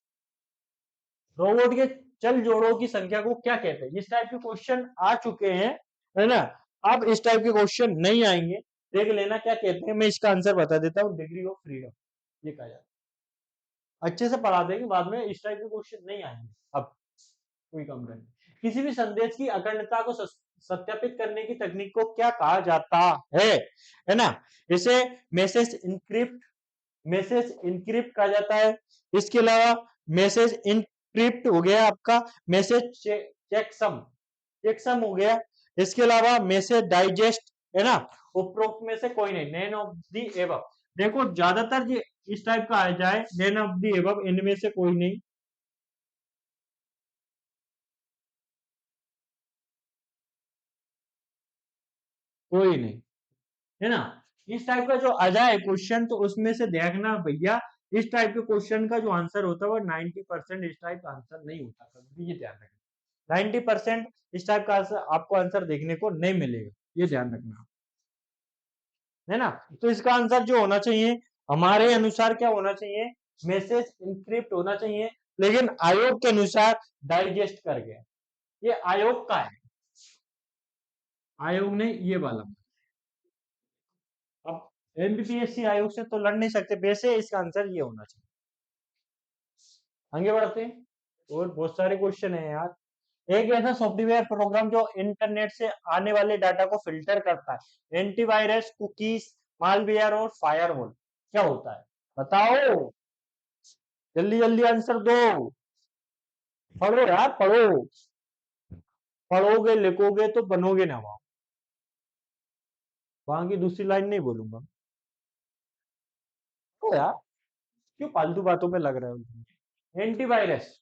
रोबोट के चल जोड़ों की संख्या को क्या कहते हैं? इस टाइप के क्वेश्चन आ चुके हैं, है ना। अब इस टाइप के क्वेश्चन नहीं आएंगे, देख लेना क्या कहते हैं। मैं इसका आंसर बता देता हूँ, डिग्री ऑफ फ्रीडम ये कहा जाता है। अच्छे से पढ़ा देंगे, बाद में इस टाइप के क्वेश्चन नहीं आएंगे। अब कोई कम नहीं। किसी भी संदेश की अखंडता को सत्यापित करने की तकनीक को क्या कहा जाता है ना। इसे मैसेज इनक्रिप्ट कहा जाता है। इसके अलावा मैसेज इनक्रिप्ट हो गया आपका, मैसेज चेकसम चेकसम हो गया। इसके अलावा मैसेज डाइजेस्ट, है ना। उपरोक्त में से कोई नहीं, नेन ऑफ दी एबव। देखो ज्यादातर ये इस टाइप का आ जाए, नेन ऑफ दी एबव, इनमें से कोई नहीं, कोई नहीं, है ना। इस टाइप का जो आ जाए क्वेश्चन, तो उसमें से देखना भैया, इस टाइप के क्वेश्चन का जो आंसर होता है वो 90% इस टाइप का आंसर नहीं होता, कभी ये ध्यान रखना। 90% इस टाइप का आंसर आपको आंसर देखने को नहीं मिलेगा, ये ध्यान रखना, है ना। तो इसका आंसर जो होना चाहिए हमारे अनुसार क्या होना चाहिए, मैसेज इनक्रिप्ट होना चाहिए, लेकिन आयोग के अनुसार डाइजेस्ट कर गया। ये आयोग का है, आयोग ने ये वाला। अब एमपीपीएससी आयोग से तो लड़ नहीं सकते, वैसे इसका आंसर ये होना चाहिए। आगे बढ़ते हैं, और बहुत सारे क्वेश्चन है यार। एक ऐसा सॉफ्टवेयर प्रोग्राम जो इंटरनेट से आने वाले डाटा को फिल्टर करता है, एंटीवायरस, कुकीज, मालवेयर और फायरवॉल, क्या होता है बताओ, जल्दी जल्दी आंसर दो, पढ़ो यार पढ़ो, पढ़ोगे लिखोगे तो बनोगे ना वहां। वहां की दूसरी लाइन नहीं बोलूंगा तो यार, क्यों फालतू बातों में लग रहे हो। एंटीवायरस,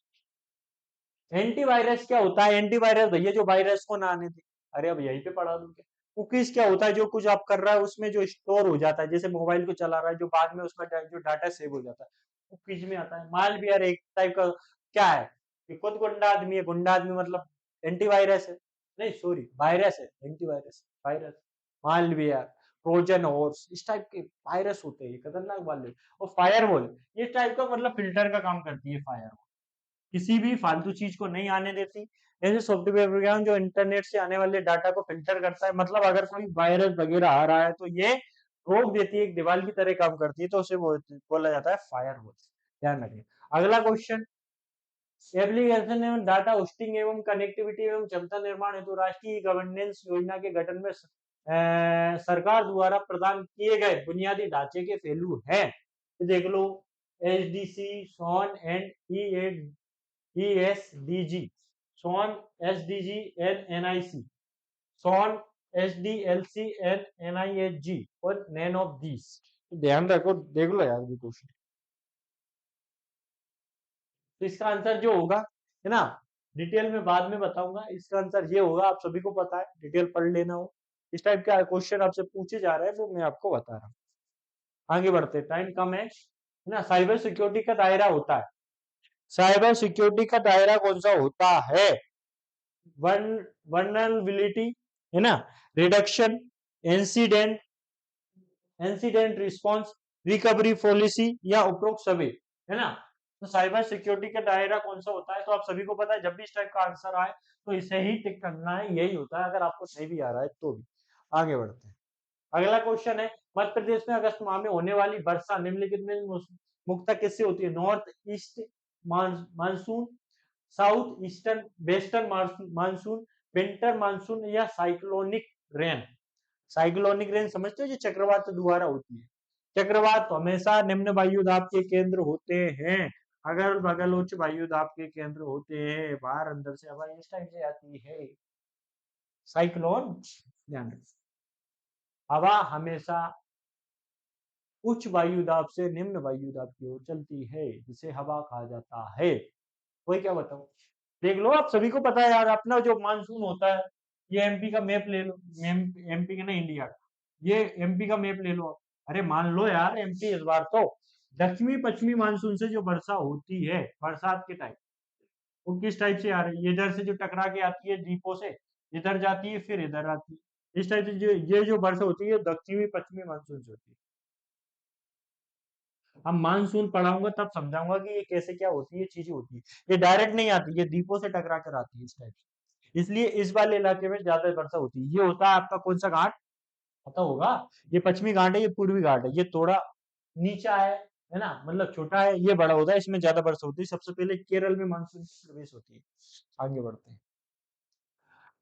एंटीवायरस क्या होता है? एंटीवायरस भैया जो वायरस को ना आने दे। अरे अब यहीं पे पढ़ा दूं क्या। कुकीज क्या होता है? जो कुछ आप कर रहा है उसमें जो स्टोर हो जाता है, जैसे मोबाइल को चला रहा है, जो बाद में उसका जो डाटा सेव हो जाता है, कुकीज में आता है। मालवेयर एक टाइप का क्या है, ये खुद गुंडा आदमी है, गुंडा आदमी मतलब एंटीवायरस है, नहीं सॉरी वायरस है, antivirus virus. Malware, Trojan horse, इस टाइप के वायरस होते हैं, ये खतरनाक वाले। और फायरवॉल ये टाइप का मतलब फिल्टर का काम करती है फायरवॉल, किसी भी फालतू चीज को नहीं आने देती। ऐसे सॉफ्टवेयर प्रोग्राम जो इंटरनेट से आने वाले डाटा को फिल्टर करता है, मतलब अगर कोई वायरस वगैरह आ रहा है तो ये रोक देती है, एक दीवार की तरह काम करती है, तो उसे बोला जाता है फायरवॉल, ध्यान रखिए। अगला क्वेश्चन, एप्लीकेशन एवं डाटा होस्टिंग एवं कनेक्टिविटी एवं क्षमता निर्माण हेतु राष्ट्रीय गवर्नेंस योजना के गठन में सरकार द्वारा प्रदान किए गए बुनियादी ढांचे के पहलू हैं, तो देख लो, HDC, SON and ESDG, SON, SDG and NIC, SON, SDLC and NIHG और none of these। तो ध्यान रखो, देख लो यार ये क्वेश्चन। तो इसका आंसर जो होगा, है ना, डिटेल में बाद में बताऊंगा, इसका आंसर ये होगा, आप सभी को पता है, डिटेल पढ़ लेना हो। इस टाइप के क्वेश्चन आपसे पूछे जा रहे हैं वो मैं आपको बता रहा हूँ। आगे बढ़ते, टाइम कम है ना। साइबर सिक्योरिटी का दायरा होता है, साइबर सिक्योरिटी का दायरा कौन सा होता है? वनरेबिलिटी, है ना, reduction, incident incident response, recovery policy या उपरोक्त सभी, है ना। तो साइबर सिक्योरिटी का दायरा कौन सा होता है, तो आप सभी को पता है, जब भी इस टाइप का आंसर आए तो इसे ही टिक करना है, यही होता है, अगर आपको नहीं भी आ रहा है तो भी। आगे बढ़ते हैं, अगला क्वेश्चन है, मध्य प्रदेश में अगस्त माह में होने वाली वर्षा निम्नलिखित में मुख्यतः किससे होती है? North east monsoon, south eastern western monsoon, winter monsoon या साइक्लोनिक रेन। साइक्लोनिक रेन समझते हो, जो चक्रवात द्वारा होती है। चक्रवात तो हमेशा निम्न वायु दाब के केंद्र होते हैं, अगल बगल उच्च वायु दाब के केंद्र होते हैं, बाहर अंदर से हवा इस टाइप से आती है, साइक्लोन। ध्यान रखिए, हवा हमेशा उच्च वायु दाब से निम्न वायु दाब की ओर चलती है, जिसे हवा कहा जाता है। वही क्या बताऊं, देख लो, आप सभी को पता है यार, अपना जो मानसून होता है, ये एमपी का मैप ले लो, एमपी का ना, इंडिया का, ये एमपी का मैप ले लो। अरे मान लो यार, एमपी इस बार तो दक्षिणी पश्चिमी मानसून से जो वर्षा होती है बरसात के टाइम, वो किस टाइप से आ रही है, इधर से जो टकरा के आती है द्वीपों से, इधर जाती है फिर इधर आती है, इस टाइप से जो ये जो वर्षा होती है दक्षिणी पश्चिमी मानसून से होती है। अब मानसून पढ़ाऊंगा तब समझाऊंगा कि ये कैसे क्या होती है, चीजें होती है। ये डायरेक्ट नहीं आती, ये द्वीपों से टकरा कर आती है इस टाइप से। इसलिए इस वाले इलाके में ज्यादा वर्षा होती है। ये होता है आपका कौन सा घाट, पता होगा? ये पश्चिमी घाट है, ये पूर्वी घाट है, ये थोड़ा नीचा है ना, मतलब छोटा है, ये बड़ा होता है, इसमें ज्यादा वर्षा होती है। सबसे पहले केरल में मानसून की प्रवेश होती है। आगे बढ़ते हैं।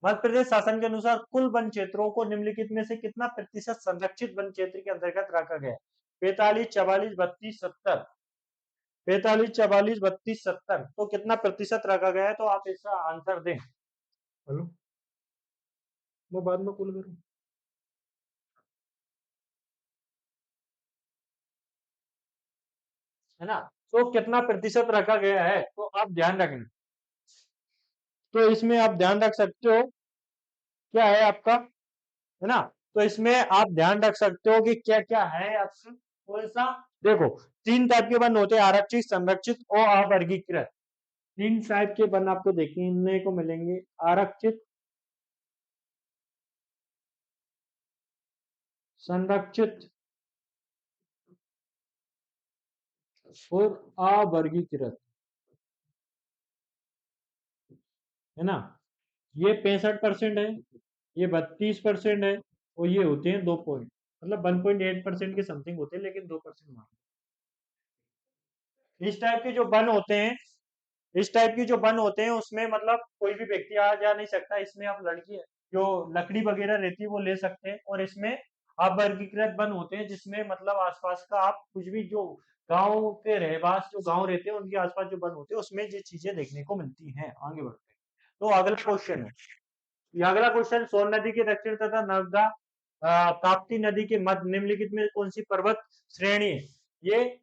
मध्य प्रदेश शासन के अनुसार कुल वन क्षेत्रों को निम्नलिखित में से कितना प्रतिशत संरक्षित वन क्षेत्र के अंतर्गत रखा गया है? 45, 44, 32, 70। 45, 44, 32, 70, तो कितना प्रतिशत रखा गया है? तो आप इसका आंसर दें। हेलो, मैं बाद में कॉल करूं, है ना? तो कितना प्रतिशत रखा गया है, तो आप ध्यान रखना। तो इसमें आप ध्यान रख सकते हो, क्या है आपका, है ना? तो इसमें आप ध्यान रख सकते हो कि क्या क्या है आपका, कौन सा। देखो, तीन टाइप के वन होते हैं, आरक्षित, संरक्षित और अवर्गीकृत। तीन टाइप के वन आपको देखने को मिलेंगे, आरक्षित, संरक्षित और अवर्गीकृत, है ना? ये 65% है, ये 32% है, और ये होते हैं 2 पॉइंट, मतलब 1.8% के समथिंग होते हैं, लेकिन 2% मान। इस टाइप के जो वन होते हैं, इस टाइप की जो वन होते हैं उसमें मतलब कोई भी व्यक्ति आ जा नहीं सकता। इसमें आप लड़की जो लकड़ी वगैरह रहती है वो ले सकते हैं। और इसमें आप वर्गीकृत वन होते हैं जिसमें मतलब आसपास का आप कुछ भी जो गांव के रहवास जो गांव रहते हैं उनके आसपास जो वन होते हैं उसमें ये चीजें देखने को मिलती हैं। आगे बढ़ते हैं। तो अगला क्वेश्चन है, ये अगला क्वेश्चन, सोन नदी के दक्षिण तथा नर्मदा ताप्ती नदी के मध्य निम्नलिखित में कौन सी पर्वत श्रेणी है? ये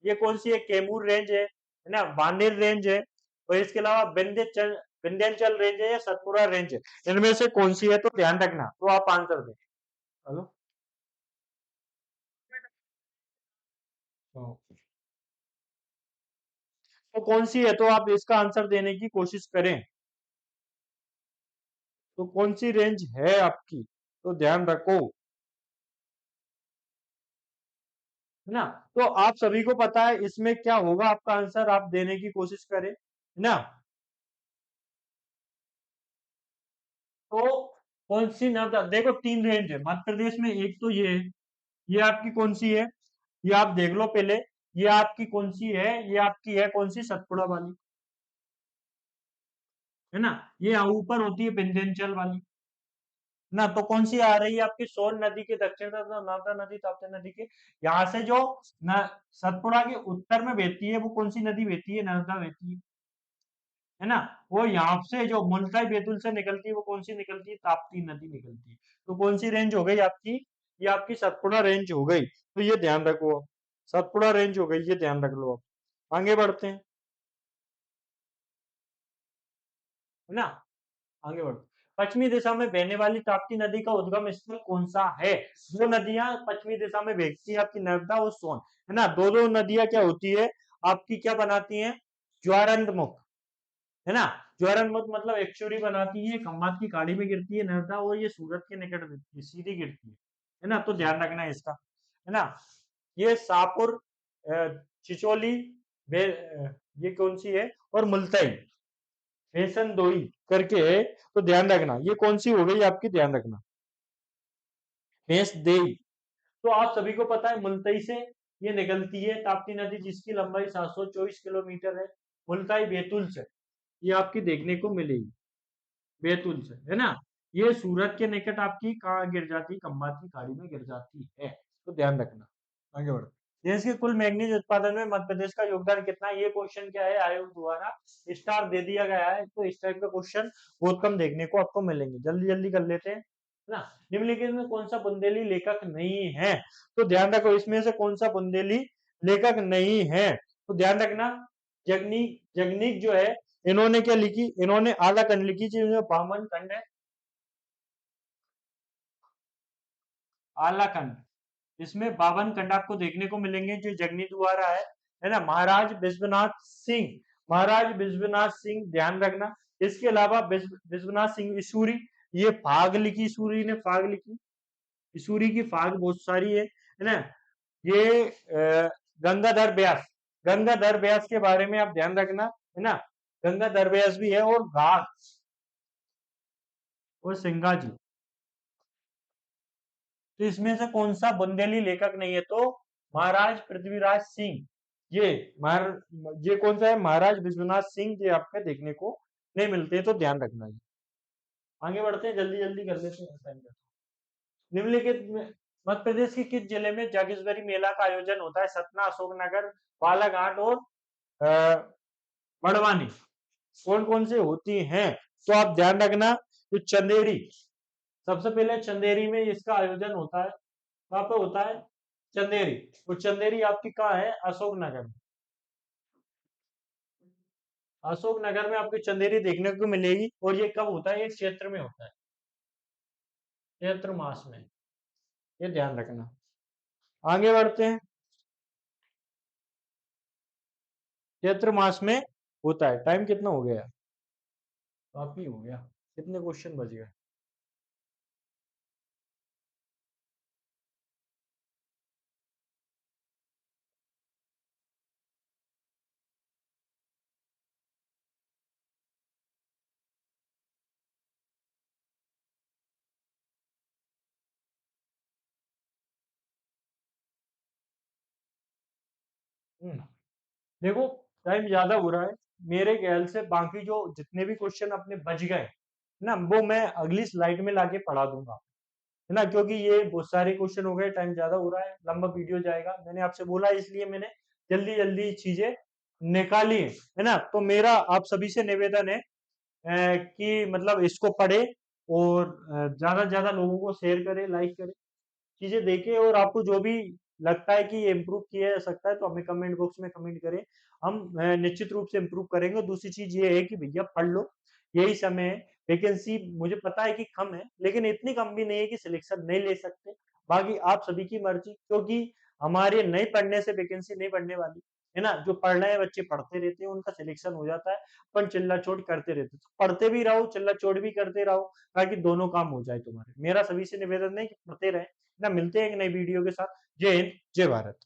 ये कौन सी है? कैमूर रेंज है ना, बांदेर रेंज है, और इसके अलावा विंध्याचल रेंज है या सतपुड़ा रेंज है? इनमें से कौन सी है? तो ध्यान रखना, तो आप आंसर दें। हेलो, तो कौन सी है? तो आप इसका आंसर देने की कोशिश करें। तो कौन सी रेंज है आपकी, तो ध्यान रखो, है ना? तो आप सभी को पता है इसमें क्या होगा, आपका आंसर आप देने की कोशिश करें, है ना? तो कौन सी नर्मदा, देखो तीन रेंज है मध्य प्रदेश में, एक तो ये है, ये आपकी कौन सी है, ये आप देख लो पहले, ये आपकी कौन सी है? ये आपकी है कौन सी? सतपुड़ा वाली, है ना? ये ऊपर होती है विंध्याचल वाली, ना? तो कौन सी आ रही है आपकी? सोन नदी के दक्षिण तथा नर्मदा नदी ताप्ती नदी के यहाँ से जो न, सतपुड़ा के उत्तर में बहती है वो कौन सी नदी बहती है? नर्मदा बहती है ना? वो यहाँ से जो मुल्ताई बैतूल से निकलती है वो कौन सी निकलती है? ताप्ती नदी निकलती है। तो कौन सी रेंज हो गई आपकी? ये आपकी सतपुड़ा रेंज हो गई, तो ये ध्यान रखो आप, सतपुड़ा रेंज हो गई, ये ध्यान रख लो आप। आगे बढ़ते हैं, है ना? आगे बढ़ो। पश्चिमी दिशा में बहने वाली ताप्ती नदी का उद्गम स्थल कौन सा है? दो नदियां पश्चिमी दिशा में बहती है आपकी, नर्मदा और सोन, है ना? दो दो नदियां क्या होती है आपकी, क्या बनाती हैं? ज्वारंतमुख, है ना? ज्वारंतमुख मतलब एक्चुरी बनाती है, खम्बात की खाड़ी में गिरती है नर्मदा, और ये सूरत के निकट गिरती है, सीधी गिरती है ना? तो ध्यान रखना है इसका, है ना? ये शाहपुर, चिचोली, ये कौन सी है? और मुल्ताई, बेसन दोई करके है, तो ध्यान रखना ये कौन सी हो गई आपकी, ध्यान रखना, भैंस देई। तो आप सभी को पता है मुल्ताई से ये निकलती है ताप्ती नदी जिसकी लंबाई 724 किलोमीटर है, मुल्ताई बैतूल से ये आपकी देखने को मिलेगी, बैतूल से, है ना? ये सूरत के निकट आपकी कहाँ गिर जाती है? खम्बात की खाड़ी में गिर जाती है, तो ध्यान रखना। आगे बढ़ो। देश के कुल मैग्नीज उत्पादन में मध्य प्रदेश का योगदान कितना है? ये क्वेश्चन क्या है, आयोग द्वारा स्टार दे दिया गया है, तो इस टाइप का क्वेश्चन बहुत कम देखने को आपको मिलेंगे। जल्दी जल्दी कर लेते हैं, है ना? निम्नलिखित में कौन सा बुंदेली लेखक नहीं है? तो ध्यान रखो इसमें से कौन सा बुंदेली लेखक नहीं है, तो ध्यान रखना। जगनीक जगनीक जो है, इन्होंने क्या लिखी? इन्होंने आला खंड लिखी, जिसमें बामन खंड है, आला खंड, इसमें 52 खंड आपको देखने को मिलेंगे जो जगनी द्वारा है ना? महाराज विश्वनाथ सिंह, महाराज विश्वनाथ सिंह, ध्यान रखना। इसके अलावा विश्वनाथ सिंह सूरी, ये फाग लिखी सूरी ने, फाग लिखी, सूरी की फाग बहुत सारी है ना। ये गंगाधर व्यास, गंगाधर व्यास के बारे में आप ध्यान रखना, है ना। गंगाधर व्यास भी है, और घाट और सिंगा जी। तो इसमें से कौन सा बुंदेली लेखक नहीं है? तो महाराज पृथ्वीराज सिंह, ये महार ये कौन सा है? महाराज विश्वनाथ सिंह, ये आपको देखने को नहीं मिलते, तो ध्यान रखना है। आगे बढ़ते हैं, जल्दी जल्दी कर लेते हैं टाइम का। निम्नलिखित में मध्य प्रदेश के किस जिले में जागेश्वरी मेला का आयोजन होता है? सतना, अशोकनगर, बालाघाट और बड़वानी। कौन कौन से होती हैं? तो आप ध्यान रखना, तो चंदेरी, सबसे पहले चंदेरी में इसका आयोजन होता है। कहाँ पे होता है? चंदेरी। और चंदेरी आपकी कहाँ है? अशोकनगर में। अशोकनगर में आपको चंदेरी देखने को मिलेगी। और ये कब होता है? ये चैत्र में होता है, चैत्र मास में, ये ध्यान रखना। आगे बढ़ते हैं। चैत्र मास में होता है। टाइम कितना हो गया? काफी हो गया। कितने क्वेश्चन बच गए? देखो, टाइम ज्यादा हो रहा है। मेरे ख्याल से बाकी जो जितने भी क्वेश्चन अपने बच गए ना, वो मैं अगली स्लाइड में लाके पढ़ा दूंगा, है ना। क्योंकि ये बहुत सारे क्वेश्चन हो गए, टाइम ज्यादा हो रहा है, लंबा वीडियो जाएगा। मैंने आपसे बोला, इसलिए मैंने जल्दी जल्दी चीजें निकाली है ना। तो मेरा आप सभी से निवेदन है कि मतलब इसको पढ़े, और ज्यादा से ज्यादा लोगों को शेयर करें, लाइक करें, चीजें देखें। और आपको जो भी लगता है कि ये इम्प्रूव किया जा सकता है, तो हमें कमेंट बॉक्स में कमेंट करें। हम निश्चित रूप से इम्प्रूव करेंगे। दूसरी चीज ये है कि भैया पढ़ लो, यही समय है। वैकेंसी मुझे पता है कि कम है, लेकिन इतनी कम भी नहीं है कि सिलेक्शन नहीं ले सकते। बाकी आप सभी की मर्जी, क्योंकि हमारे नहीं पढ़ने से वैकेंसी नहीं बढ़ने वाली, है ना। जो पढ़ रहे हैं बच्चे पढ़ते रहते हैं, उनका सिलेक्शन हो जाता है। अपन चिल्ला चोट करते रहते हैं, तो पढ़ते भी रहो, चिल्ला चोट भी करते रहो, ताकि दोनों काम हो जाए तुम्हारे। मेरा सभी से निवेदन है कि पढ़ते रहे ना। मिलते हैं एक नई वीडियो के साथ। जय हिंद, जय भारत।